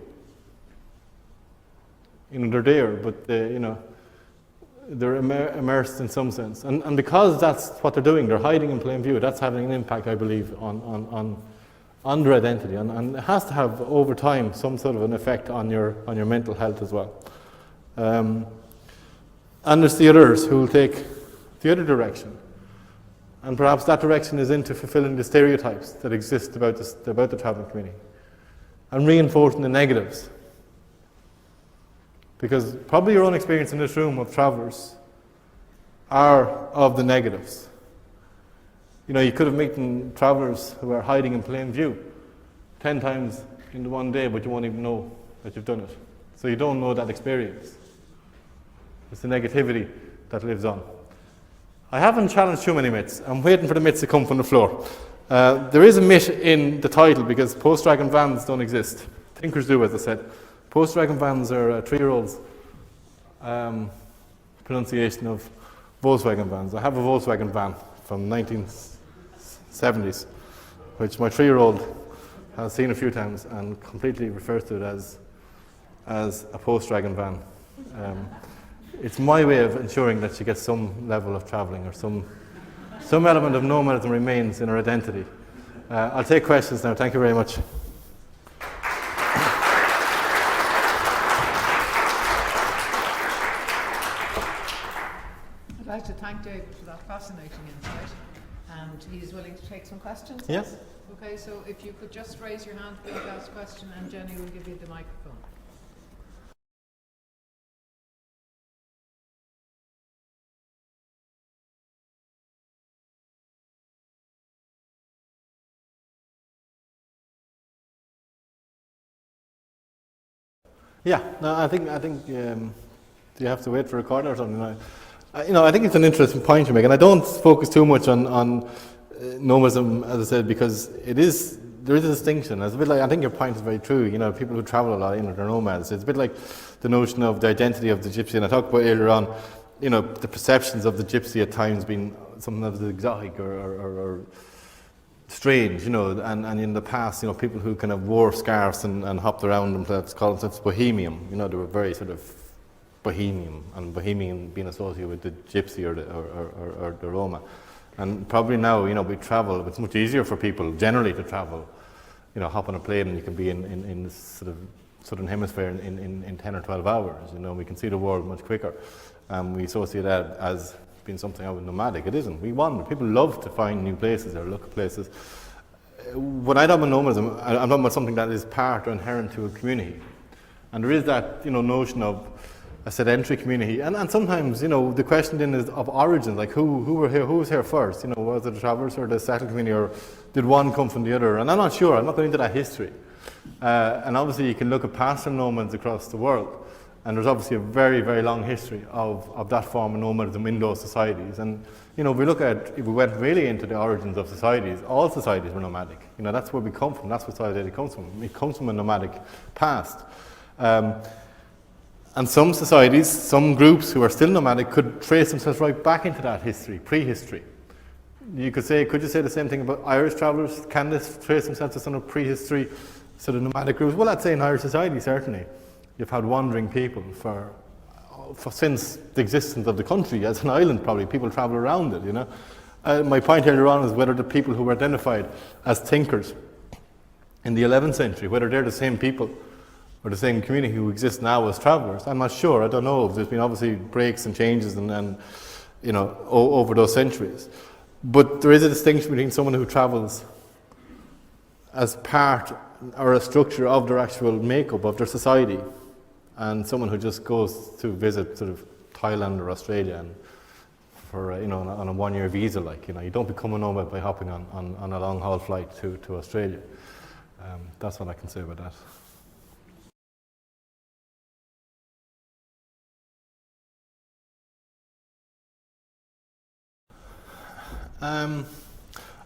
They're there, but they're immersed in some sense. And because that's what they're doing, they're hiding in plain view, that's having an impact, I believe, on their identity. And it has to have, over time, some sort of an effect on your mental health as well. And there's the others who will take the other direction. And perhaps that direction is into fulfilling the stereotypes that exist about the travelling community and reinforcing the negatives. Because probably your own experience in this room of travellers are of the negatives. You could have met travellers who are hiding in plain view 10 times in one day, but you won't even know that you've done it. So you don't know that experience. It's the negativity that lives on. I haven't challenged too many myths. I'm waiting for the myths to come from the floor. There is a myth in the title because Postdragon vans don't exist. Tinkers do, as I said. Postdragon vans are a 3-year-old's pronunciation of Volkswagen vans. I have a Volkswagen van from 1970s, which my 3-year-old has seen a few times and completely refers to it as a Postdragon van. It's my way of ensuring that she gets some level of travelling or some element of nomadism remains in her identity. I'll take questions now. Thank you very much. I'd like to thank David for that fascinating insight, and he's willing to take some questions. Yes. Okay, so if you could just raise your hand for the last question, and Jenny will give you the microphone. Yeah, no, I think do you have to wait for a recorder or something? I think it's an interesting point you make, and I don't focus too much on nomadism, as I said, because there is a distinction. It's a bit like, I think your point is very true. People who travel a lot, they're nomads. It's a bit like the notion of the identity of the gypsy, and I talked about earlier on, the perceptions of the gypsy at times being something that was exotic or strange, and in the past, people who kind of wore scarves and hopped around themselves called themselves bohemian. They were very sort of bohemian, and bohemian being associated with the gypsy or the Roma. And probably now, we travel, it's much easier for people generally to travel, hop on a plane and you can be in this sort of southern hemisphere in 10 or 12 hours. We can see the world much quicker. We associate that as being something out of nomadic. It isn't. We wander. People love to find new places or look at places. When I talk about nomadism, I'm talking about something that is part or inherent to a community. And there is that, notion of a sedentary community. And sometimes, the question then is of origin, like who was here first? Was it the travellers or the settled community, or did one come from the other? And I'm not sure. I'm not going into that history. And obviously you can look at pastoral nomads across the world. And there's obviously a very, very long history of that form of nomadism in those societies. And, if we went really into the origins of societies, all societies were nomadic. That's where we come from. That's where society comes from. It comes from a nomadic past. And some societies, some groups who are still nomadic could trace themselves right back into that history, prehistory. Could you say the same thing about Irish travellers? Can they trace themselves to some of prehistory sort of nomadic groups? Well, I'd say in Irish society, certainly. You've had wandering people for since the existence of the country as an island. Probably people travel around it. My point earlier on is whether the people who were identified as thinkers in the 11th century, whether they're the same people or the same community who exists now as travellers. I'm not sure. I don't know. There's been obviously breaks and changes and over those centuries. But there is a distinction between someone who travels as part or a structure of their actual makeup of their society, and someone who just goes to visit sort of Thailand or Australia and for on a 1-year visa. You don't become a nomad by hopping on a long haul flight to Australia. That's what I can say about that.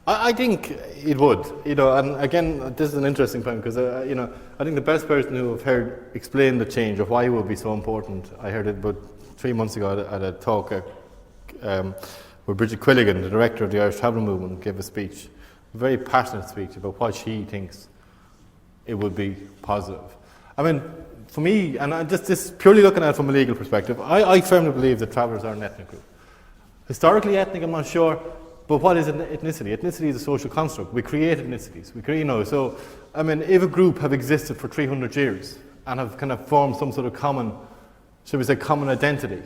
I think it would, and again, this is an interesting point because, I think the best person who I've heard explain the change or why it would be so important, I heard it about 3 months ago at a talk where Bridget Quilligan, the director of the Irish Travel Movement, gave a speech, a very passionate speech about why she thinks it would be positive. I mean, for me, and just purely looking at it from a legal perspective, I firmly believe that travellers are an ethnic group. Historically ethnic, I'm not sure, but what is ethnicity? Ethnicity is a social construct. We create ethnicities. So, I mean, if a group have existed for 300 years and have kind of formed some sort of common, should we say, common identity,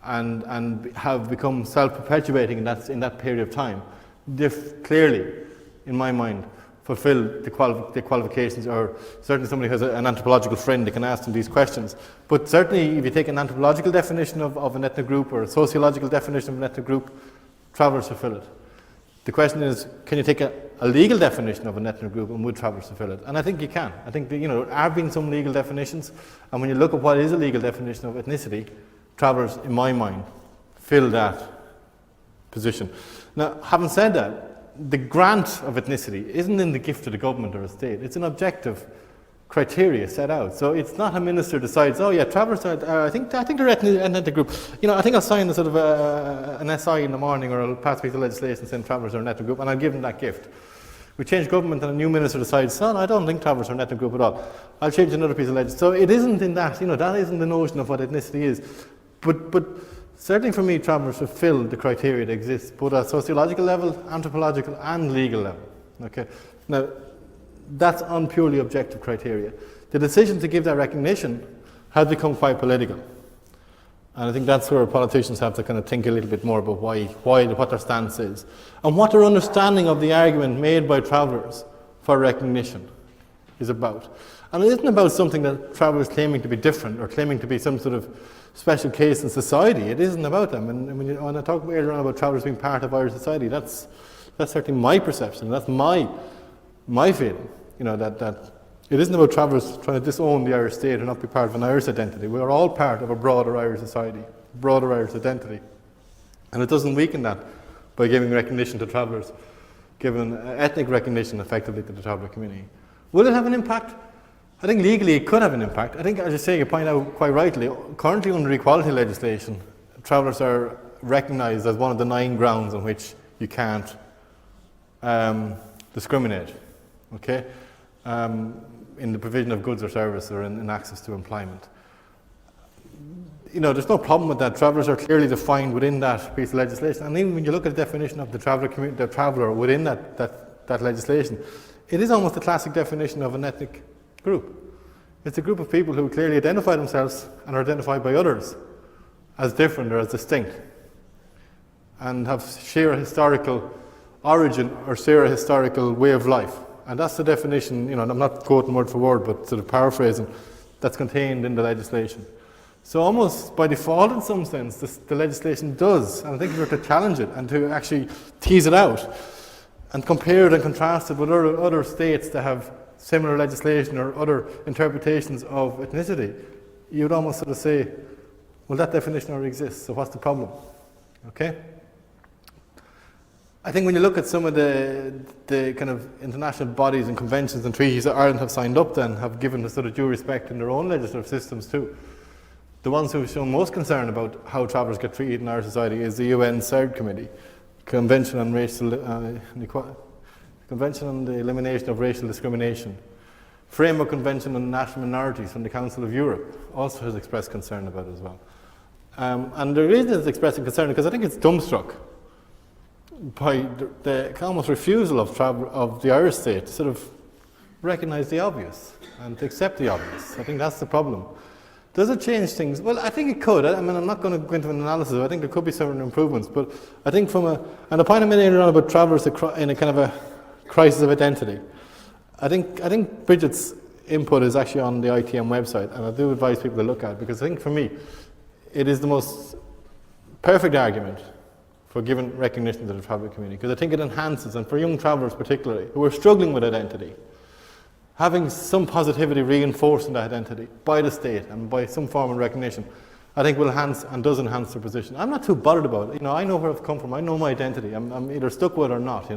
and have become self-perpetuating in that period of time, they've clearly, in my mind, fulfilled the qualifications, or certainly somebody who has an anthropological friend, they can ask them these questions. But certainly if you take an anthropological definition of an ethnic group or a sociological definition of an ethnic group, travellers fulfill it. The question is, can you take a legal definition of an ethnic group and would travellers fulfill it? And I think you can. I think that, there have been some legal definitions, and when you look at what is a legal definition of ethnicity, travellers, in my mind, fill that position. Now, having said that, the grant of ethnicity isn't in the gift of the government or a state. It's an objective criteria set out. So it's not a minister decides, oh yeah, travellers are, I think they're ethnic group. I think I'll sign a sort of an SI in the morning, or I'll pass a piece of legislation saying travellers are an ethnic group, and I'll give them that gift. We change government and a new minister decides, no, I don't think travellers are an ethnic group at all. I'll change another piece of legislation. So it isn't in that, that isn't the notion of what ethnicity is. But certainly for me, travellers fulfill the criteria that exists, both at sociological level, anthropological and legal level. Okay. Now, that's on purely objective criteria. The decision to give that recognition has become quite political. And I think that's where politicians have to kind of think a little bit more about what their stance is, and what their understanding of the argument made by travellers for recognition is about. And it isn't about something that travellers claiming to be different or claiming to be some sort of special case in society. It isn't about them. And when I talked earlier on about travellers being part of Irish society, that's certainly my perception. That's my feeling. That it isn't about travellers trying to disown the Irish state or not be part of an Irish identity. We are all part of a broader Irish society, broader Irish identity. And it doesn't weaken that by giving recognition to travellers, giving ethnic recognition effectively to the traveller community. Will it have an impact? I think legally it could have an impact. I think, as you say, you point out quite rightly, currently under equality legislation, travellers are recognised as one of the 9 grounds on which you can't discriminate, okay, in the provision of goods or service or in access to employment. There's no problem with that. Travellers are clearly defined within that piece of legislation. And even when you look at the definition of the traveller within that legislation, it is almost a classic definition of an ethnic group. It's a group of people who clearly identify themselves and are identified by others as different or as distinct, and share a historical origin or share a historical way of life. And that's the definition, I'm not quoting word for word, but sort of paraphrasing, that's contained in the legislation. So almost by default, in some sense, the legislation does, and I think if we were to challenge it and to actually tease it out and compare it and contrast it with other states that have similar legislation or other interpretations of ethnicity, you would almost sort of say, well, that definition already exists, so what's the problem? Okay? I think when you look at some of the kind of international bodies and conventions and treaties that Ireland have signed up to and have given the sort of due respect in their own legislative systems too, the ones who have shown most concern about how travellers get treated in our society is the UN CERD Committee, Convention on Convention on the Elimination of Racial Discrimination. Framework Convention on National Minorities from the Council of Europe also has expressed concern about it as well. And the reason it's expressing concern is because I think it's dumbstruck by the almost refusal of the Irish state to sort of recognise the obvious and to accept the obvious. I think that's the problem. Does it change things? Well, I think it could. I mean, I'm not going to go into an analysis. I think there could be certain improvements, but I think and the point I made earlier on about travellers in a kind of a crisis of identity, I think Bridget's input is actually on the ITM website, and I do advise people to look at it, because I think for me, it is the most perfect argument for giving recognition to the traveller community, because I think it enhances, and for young travellers particularly, who are struggling with identity, having some positivity reinforcing that identity by the state and by some form of recognition, I think will enhance and does enhance their position. I'm not too bothered about it. I know where I've come from. I know my identity. I'm either stuck with it or not.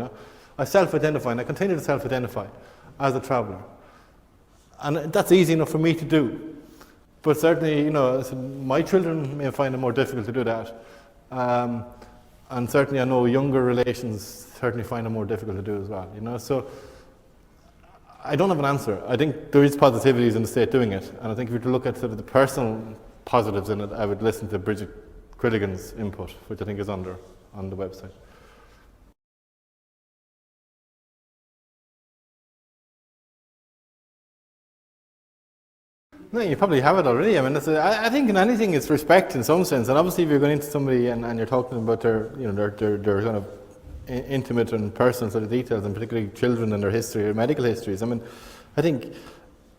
I self-identify, and I continue to self-identify as a traveller, and that's easy enough for me to do. But certainly, my children may find it more difficult to do that, and certainly I know younger relations certainly find it more difficult to do as well. So I don't have an answer. I think there is positivities in the state doing it, and I think if you were to look at sort of the personal positives in it, I would listen to Bridget Quilligan's input, which I think is on the website. No, you probably have it already. I mean, I think in anything it's respect in some sense, and obviously if you're going into somebody and you're talking about their kind of intimate and personal sort of details, and particularly children and their history or medical histories. I mean, I think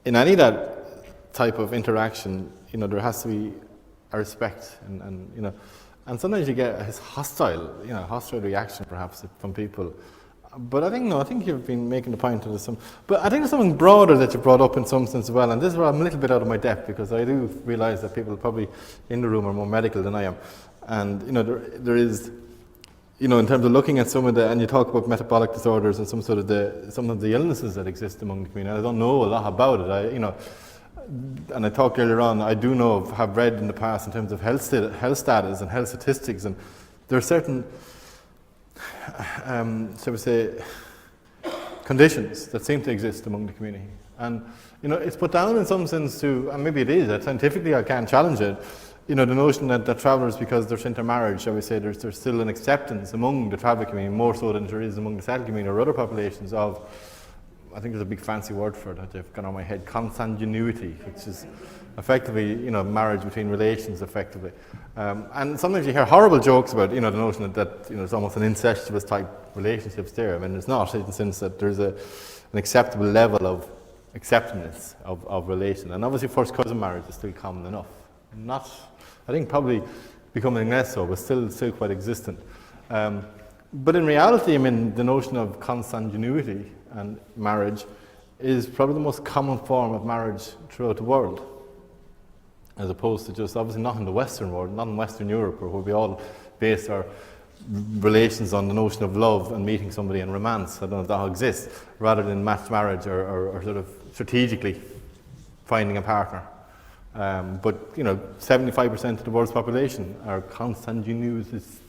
in any of that type of interaction, there has to be a respect, and sometimes you get a hostile reaction perhaps from people. But I think you've been making the point that there's but I think there's something broader that you brought up in some sense as well, and this is where I'm a little bit out of my depth, because I do realise that people probably in the room are more medical than I am, and there is, in terms of looking at some of the, and you talk about metabolic disorders and some of the illnesses that exist among the community. I don't know a lot about it, and I talked earlier on, I do have read in the past in terms of health status and health statistics, and there are certain shall we say, conditions that seem to exist among the community. And, it's put down in some sense to, and maybe it is, that scientifically I can't challenge it, the notion that travellers, because there's intermarriage, shall we say, there's still an acceptance among the traveller community, more so than there is among the settled community or other populations of, I think there's a big fancy word for it that I've got on my head, consanguinity, which is effectively, marriage between relations, effectively. And sometimes you hear horrible jokes about, the notion that it's almost an incestuous type relationships there. I mean, it's not, in the sense that there's an acceptable level of acceptance of relation. And obviously first cousin marriage is still common enough. Not, I think probably becoming less so, but still quite existent. But in reality, I mean, the notion of consanguinity and marriage is probably the most common form of marriage throughout the world, as opposed to just, obviously not in the Western world, not in Western Europe, where we all base our relations on the notion of love and meeting somebody and romance. I don't know if that exists, rather than matched marriage or sort of strategically finding a partner. But 75% of the world's population are consanguineous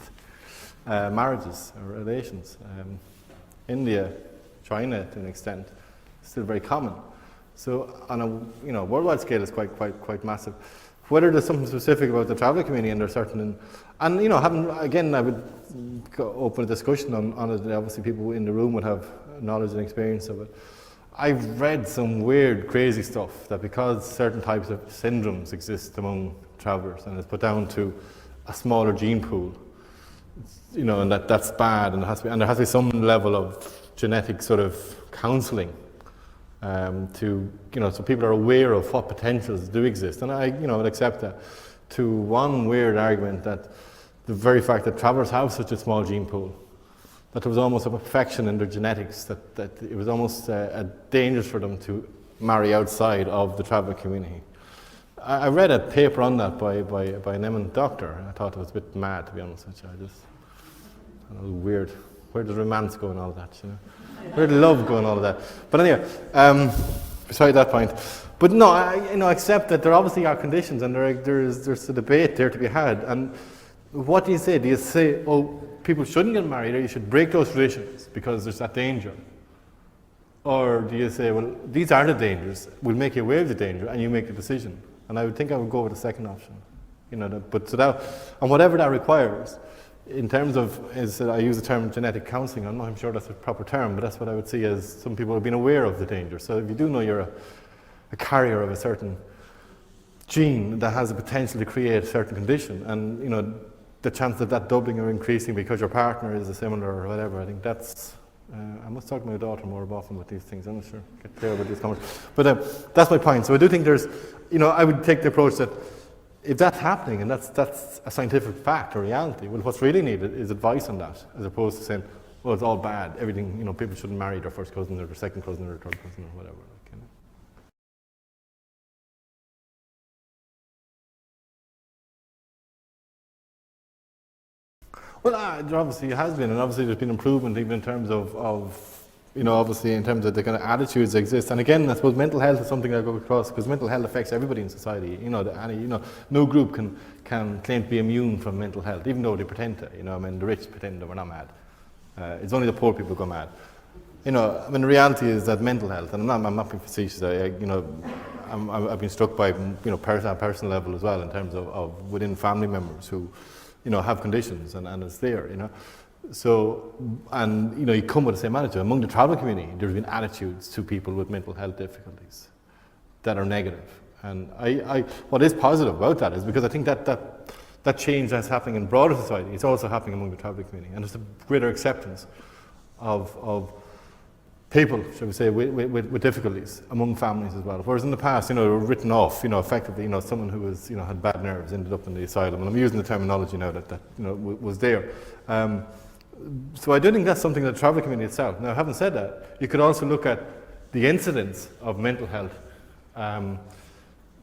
marriages or relations. India, China, to an extent, still very common. So on a worldwide scale, it's quite massive. Whether there's something specific about the traveller community, and there's certain, and I would open a discussion on it. Obviously, people in the room would have knowledge and experience of it. I've read some weird, crazy stuff that because certain types of syndromes exist among travellers, and it's put down to a smaller gene pool, and that's bad, and there has to be some level of genetic sort of counselling. So people are aware of what potentials do exist, and I would accept that. To one weird argument that the very fact that travellers have such a small gene pool, that there was almost a perfection in their genetics, that it was almost a danger for them to marry outside of the traveller community. I read a paper on that by an eminent doctor. I thought it was a bit mad, to be honest with you. I was weird. Where does romance go and all that, Where does love go and all of that? But anyway, beside that point. But no, I accept that there obviously are conditions, and there's a debate there to be had. And what do you say? Do you say, people shouldn't get married, or you should break those traditions because there's that danger? Or do you say, well, these are the dangers, we'll make you aware of the danger, and you make the decision? And I would think I would go with the second option. But so that, and whatever that requires, in terms of, I use the term genetic counselling, I'm not sure that's a proper term, but that's what I would see as some people have been aware of the danger. So if you do know you're a carrier of a certain gene that has the potential to create a certain condition, and the chance of that doubling or increasing because your partner is a similar or whatever, I think that's, I must talk to my daughter more often with these things. I'm not sure, get clear about these comments. But that's my point. So I do think there's, I would take the approach that if that's happening, and that's a scientific fact or reality, well, what's really needed is advice on that, as opposed to saying, well, it's all bad, everything, people shouldn't marry their first cousin or their second cousin or their third cousin or whatever. Well, there obviously has been, and obviously there's been improvement even in terms of obviously in terms of the kind of attitudes that exist. And again, I suppose mental health is something I go across, because mental health affects everybody in society. No group can claim to be immune from mental health, even though they pretend to. The rich pretend that we're not mad. It's only the poor people who go mad. you know, I mean, the reality is that mental health, and I'm not being facetious, you know, I've been struck by, you know, on a personal level as well, in terms of within family members who, you know, have conditions, and it's there, you know. So, and, you know, you come with the same attitude. Among the travel community, there's been attitudes to people with mental health difficulties that are negative. And what is positive about that is because I think that change that's happening in broader society, it's also happening among the travel community. And there's a greater acceptance of people, shall we say, with difficulties among families as well. Whereas in the past, you know, they were written off, you know, effectively, you know, someone who was, you know, had bad nerves ended up in the asylum. And I'm using the terminology now that you know, was there. So I do think that's something that the travel community itself. Now, having said that, you could also look at the incidence of mental health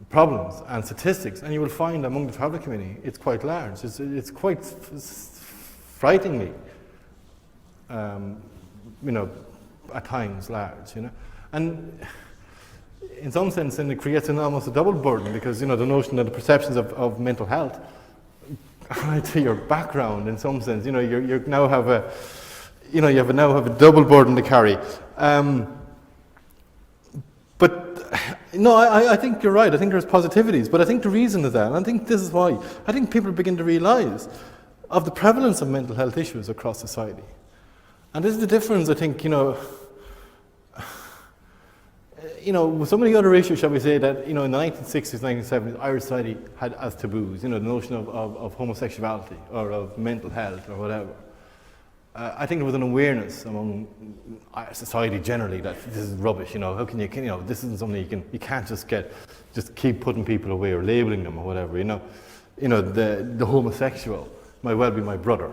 problems and statistics, and you will find among the travel community it's quite large. It's quite frighteningly, you know, at times large, you know, and in some sense, then it creates almost a double burden, because, you know, the notion that the perceptions of mental health to your background, in some sense, you know, you now have a, you know, now have a double burden to carry. But no, I think you're right. I think there's positivities, but I think the reason is that, and I think this is why, I think people begin to realise of the prevalence of mental health issues across society. And this is the difference, I think, you know, with some of the other issues, shall we say, that, you know, in the 1960s, 1970s, Irish society had as taboos, you know, the notion of homosexuality or of mental health or whatever. I think there was an awareness among society generally that this is rubbish, you know, how can you know, this isn't something you can't just keep putting people away or labeling them or whatever, you know. You know, the homosexual might well be my brother,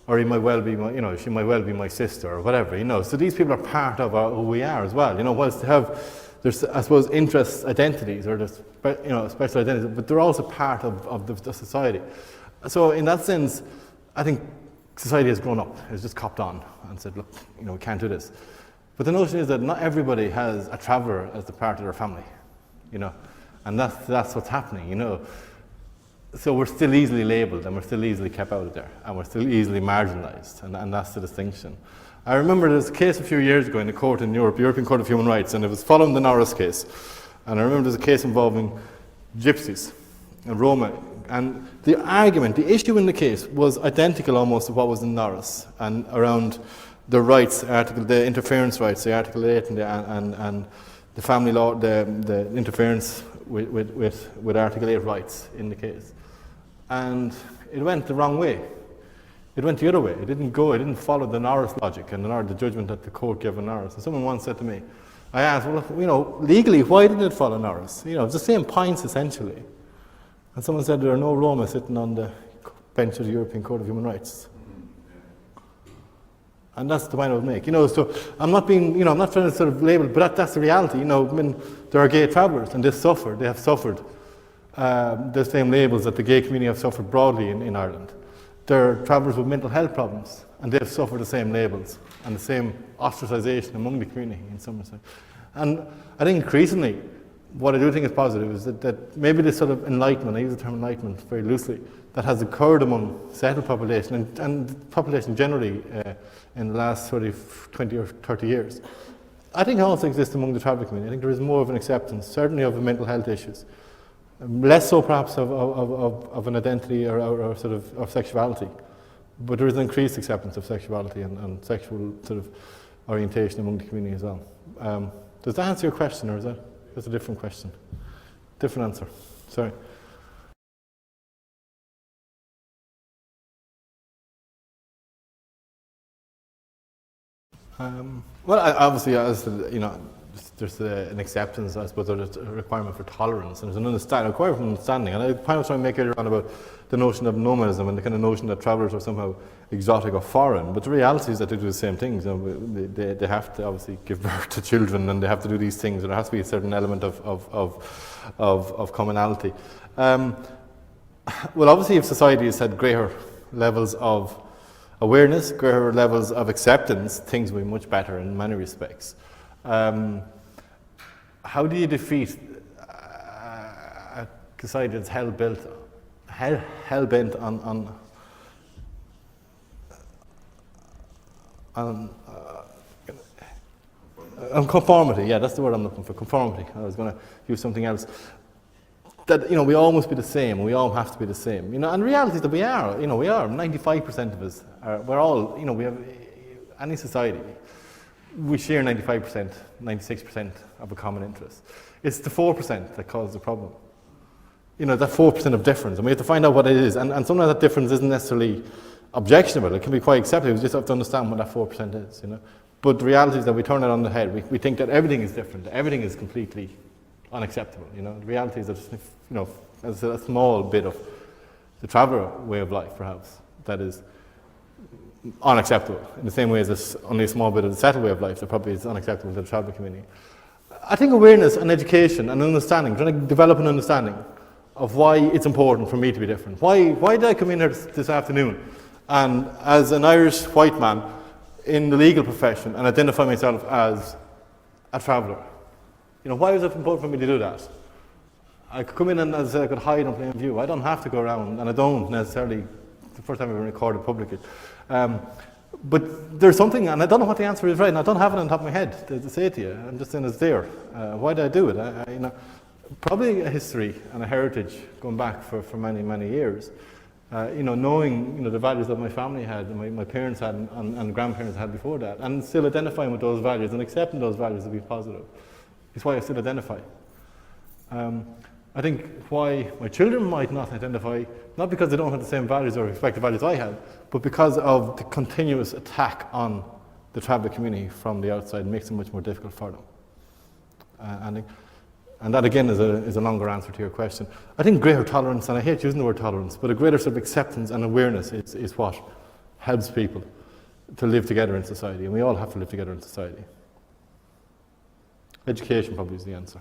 or he might well be my, you know, she might well be my sister or whatever, you know. So these people are part of who we are as well, you know, whilst they have, there's, I suppose, interests, identities, or there's, you know, special identities, but they're also part of the society. So in that sense, I think society has grown up, has just copped on and said, look, you know, we can't do this. But the notion is that not everybody has a traveller as the part of their family, you know, and that's what's happening, you know. So we're still easily labelled, and we're still easily kept out of there, and we're still easily marginalised, and that's the distinction. I remember there was a case a few years ago in a court in Europe, European Court of Human Rights, and it was following the Norris case. And I remember there was a case involving gypsies and Roma, and the argument, the issue in the case was identical almost to what was in Norris, and around the rights, the interference rights, the Article 8 and the family law, the interference with Article 8 rights in the case. And it went the wrong way. It went the other way. It didn't follow the Norris logic and the judgment that the court gave in Norris. And someone once said to me, I asked, well, you know, legally, why didn't it follow Norris? You know, it's the same points essentially. And someone said there are no Roma sitting on the bench of the European Court of Human Rights. And that's the point I would make. You know, so I'm not being, you know, I'm not trying to sort of label, but that's the reality. You know, I mean, there are gay travellers, and they have suffered the same labels that the gay community have suffered broadly in Ireland. There are travellers with mental health problems, and they have suffered the same labels and the same ostracisation among the community in some respect. And I think increasingly, what I do think is positive is that maybe this sort of enlightenment, I use the term enlightenment very loosely, that has occurred among settled population and population generally in the last sort of 20 or 30 years. I think it also exists among the travel community. I think there is more of an acceptance, certainly of the mental health issues. Less so perhaps of an identity or sort of sexuality, but there is an increased acceptance of sexuality and sexual sort of orientation among the community as well. Does that answer your question, or is that a different question? Different answer. Sorry. Well, obviously, as you know, there's an acceptance, I suppose, there's a requirement for tolerance, and there's an requirement for understanding. And the point I was trying to make earlier on about the notion of nomadism and the kind of notion that travellers are somehow exotic or foreign, but the reality is that they do the same things. You know, they have to obviously give birth to children, and they have to do these things, and there has to be a certain element of commonality. Well, obviously, if society has had greater levels of awareness, greater levels of acceptance, things will be much better in many respects. How do you defeat a society that's hell-bent Conformity, yeah, that's the word I'm looking for, conformity. I was going to use something else. That, we all must be the same, we all have to be the same, and the reality is that we are, 95% of us we're all, we have, any society, we share 95%, 96% of a common interest. It's the 4% that causes the problem. That 4% of difference, and we have to find out what it is, and sometimes that difference isn't necessarily objectionable, it can be quite acceptable, we just have to understand what that 4% is, But the reality is that we turn it on the head, we think that everything is different, everything is completely unacceptable, The reality is that, as a small bit of the traveller way of life, perhaps, that is unacceptable, in the same way as this only a small bit of the settled way of life that probably is unacceptable to the traveller community. I think awareness and education and understanding, trying to develop an understanding of why it's important for me to be different. Why did I come in here this afternoon and, as an Irish white man in the legal profession, and identify myself as a traveller? Why was it important for me to do that? I could come in and, as I said, I could hide in plain view. I don't have to go around, and I don't necessarily. It's the first time I've ever recorded publicly. But there's something, and I don't know what the answer is right, and I don't have it on top of my head to say to you. I'm just saying it's there. Why did I do it? Probably a history and a heritage going back for many, many years. Knowing the values that my family had, and my parents had, and grandparents had before that, and still identifying with those values and accepting those values to be positive. It's why I still identify. I think why my children might not identify, not because they don't have the same values or respect the values I had, but because of the continuous attack on the traveller community from the outside makes it much more difficult for them. And that again is a longer answer to your question. I think greater tolerance, and I hate using the word tolerance, but a greater sort of acceptance and awareness is what helps people to live together in society, and we all have to live together in society. Education probably is the answer.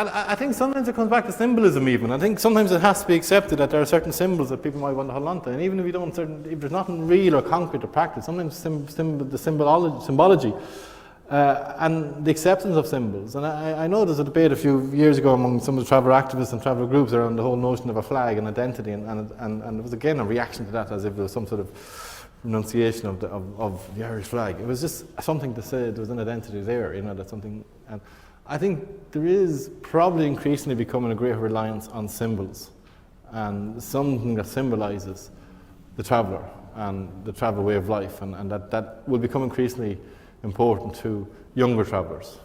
I think sometimes it comes back to symbolism even. I think sometimes it has to be accepted that there are certain symbols that people might want to hold on to. And even if if there's nothing real or concrete or practice, sometimes the symbology and the acceptance of symbols. And I know there's a debate a few years ago among some of the traveller activists and traveller groups around the whole notion of a flag and identity. And there was again a reaction to that as if there was some sort of renunciation of the Irish flag. It was just something to say there was an identity there, that's something. And I think there is probably increasingly becoming a greater reliance on symbols and something that symbolises the traveller and the traveller way of life, and that will become increasingly important to younger travellers,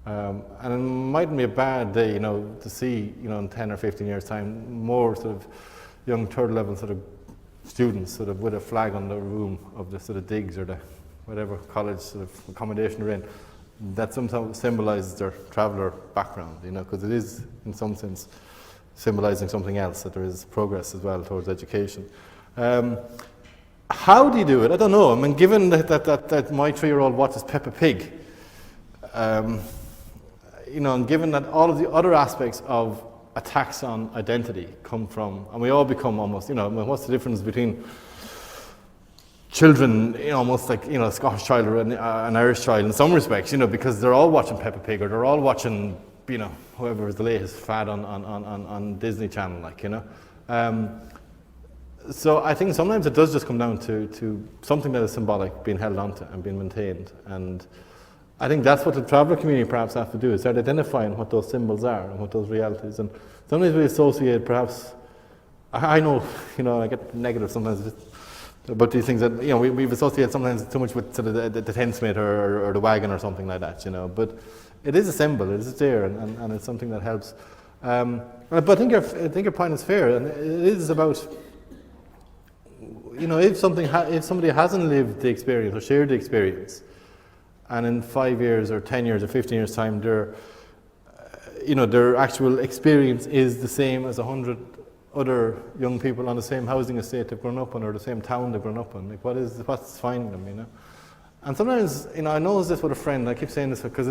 And it mightn't be a bad day, to see, in 10 or 15 years' time, more sort of young third level sort of students sort of with a flag on the room of the sort of digs or the whatever college sort of accommodation they're in, that sometimes symbolises their traveller background, because it is, in some sense, symbolising something else, that there is progress as well towards education. How do you do it? I don't know. I mean, given that my 3-year-old watches Peppa Pig, and given that all of the other aspects of attacks on identity come from, and we all become almost, what's the difference between children, almost like, a Scottish child or an Irish child in some respects, because they're all watching Peppa Pig, or they're all watching, whoever is the latest fad on Disney Channel, so I think sometimes it does just come down to something that is symbolic being held onto and being maintained. And I think that's what the traveller community perhaps have to do, is start identifying what those symbols are and what those realities. And sometimes we associate perhaps, I know, I get negative sometimes about these things that, we've associated sometimes too much with sort of the tent smith or the wagon or something like that, But it is a symbol, it is there, and it's something that helps. But I think your point is fair, and it is about, if somebody hasn't lived the experience or shared the experience, and in 5 years or 10 years or 15 years time, their actual experience is the same as 100 other young people on the same housing estate they've grown up in, or the same town they've grown up in. What's finding them, And sometimes, I know this with a friend, I keep saying this because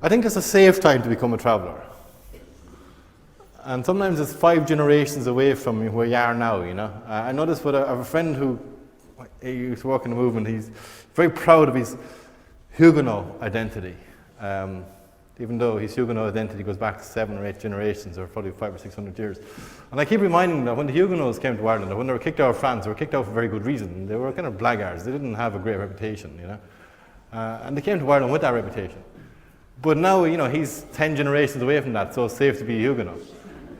I think it's a safe time to become a traveller. And sometimes it's 5 generations away from where you are now, I know this with a friend who he used to work in the movement. He's very proud of his Huguenot identity. even though his Huguenot identity goes back 7 or 8 generations, or probably 500 or 600 years. And I keep reminding them that when the Huguenots came to Ireland, when they were kicked out of France, they were kicked out for a very good reason. They were kind of blackguards. They didn't have a great reputation, you know. And they came to Ireland with that reputation. But now, you know, he's 10 generations away from that, so it's safe to be a Huguenot.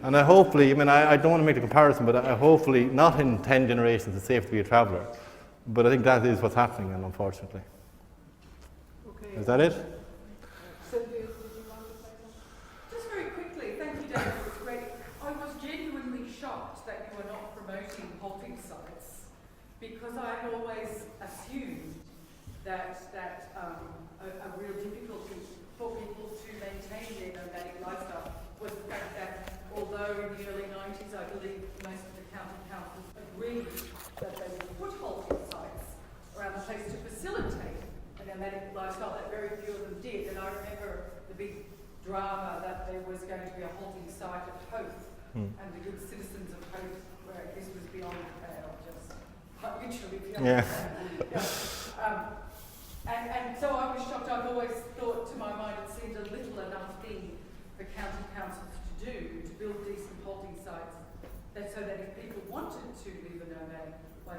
And I hopefully, I mean, I don't want to make the comparison, but I hopefully, not in 10 generations, it's safe to be a traveller. But I think that is what's happening, and unfortunately. Okay. Is that it? Sylvia, did you want to say something? Just very quickly, thank you, David, it was great. I was genuinely shocked that you were not promoting halting sites, because I had always assumed that a real difficulty for people to maintain their nomadic lifestyle was the fact that although in the early 90s I believe most of the county councils agreed that they would put halting sites around the place to facilitate a nomadic lifestyle, that very few of them did. And I remember the big drama that there was going to be a halting site at Hope and the good citizens of Hope, where this was beyond the pale, just quite literally beyond the pale. And so I was shocked. I've always thought, to my mind, it seemed a little enough thing for county councils to do, to build decent halting sites, so that if people wanted to live a nomadic way,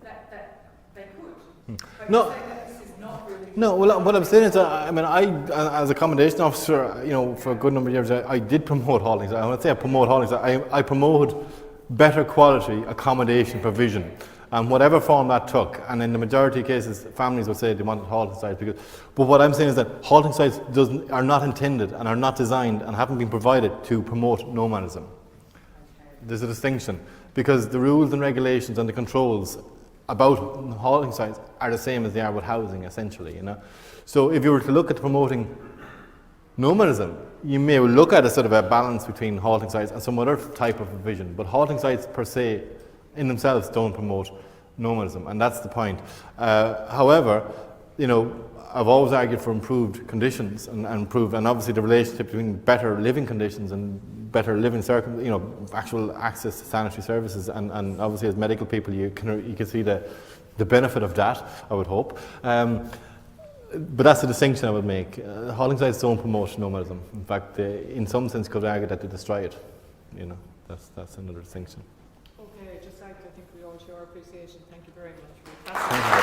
that they could. But No. you're saying that this is not really... No, well, what I'm saying is that, I mean, as accommodation officer, you know, for a good number of years, I did promote halting sites. I would say I promote halting sites. I promoted better quality accommodation provision. And whatever form that took, and in the majority of cases, families would say they wanted halting sites. But what I'm saying is that halting sites are not intended and are not designed and haven't been provided to promote nomadism. There's a distinction, because the rules and regulations and the controls about halting sites are the same as they are with housing, essentially. You know, so if you were to look at promoting nomadism, you may look at a sort of a balance between halting sites and some other type of provision. But halting sites per se, in themselves, don't promote nomadism, and that's the point. However, you know, I've always argued for improved conditions and obviously the relationship between better living conditions and better living actual access to sanitary services, and obviously as medical people you can see the benefit of that, I would hope. But that's the distinction I would make. Halting sites don't promote nomadism. In fact, they, in some sense, could argue that they destroy it. You know, that's another distinction. Okay, just like I think we all show our appreciation. Thank you very much. Thank you.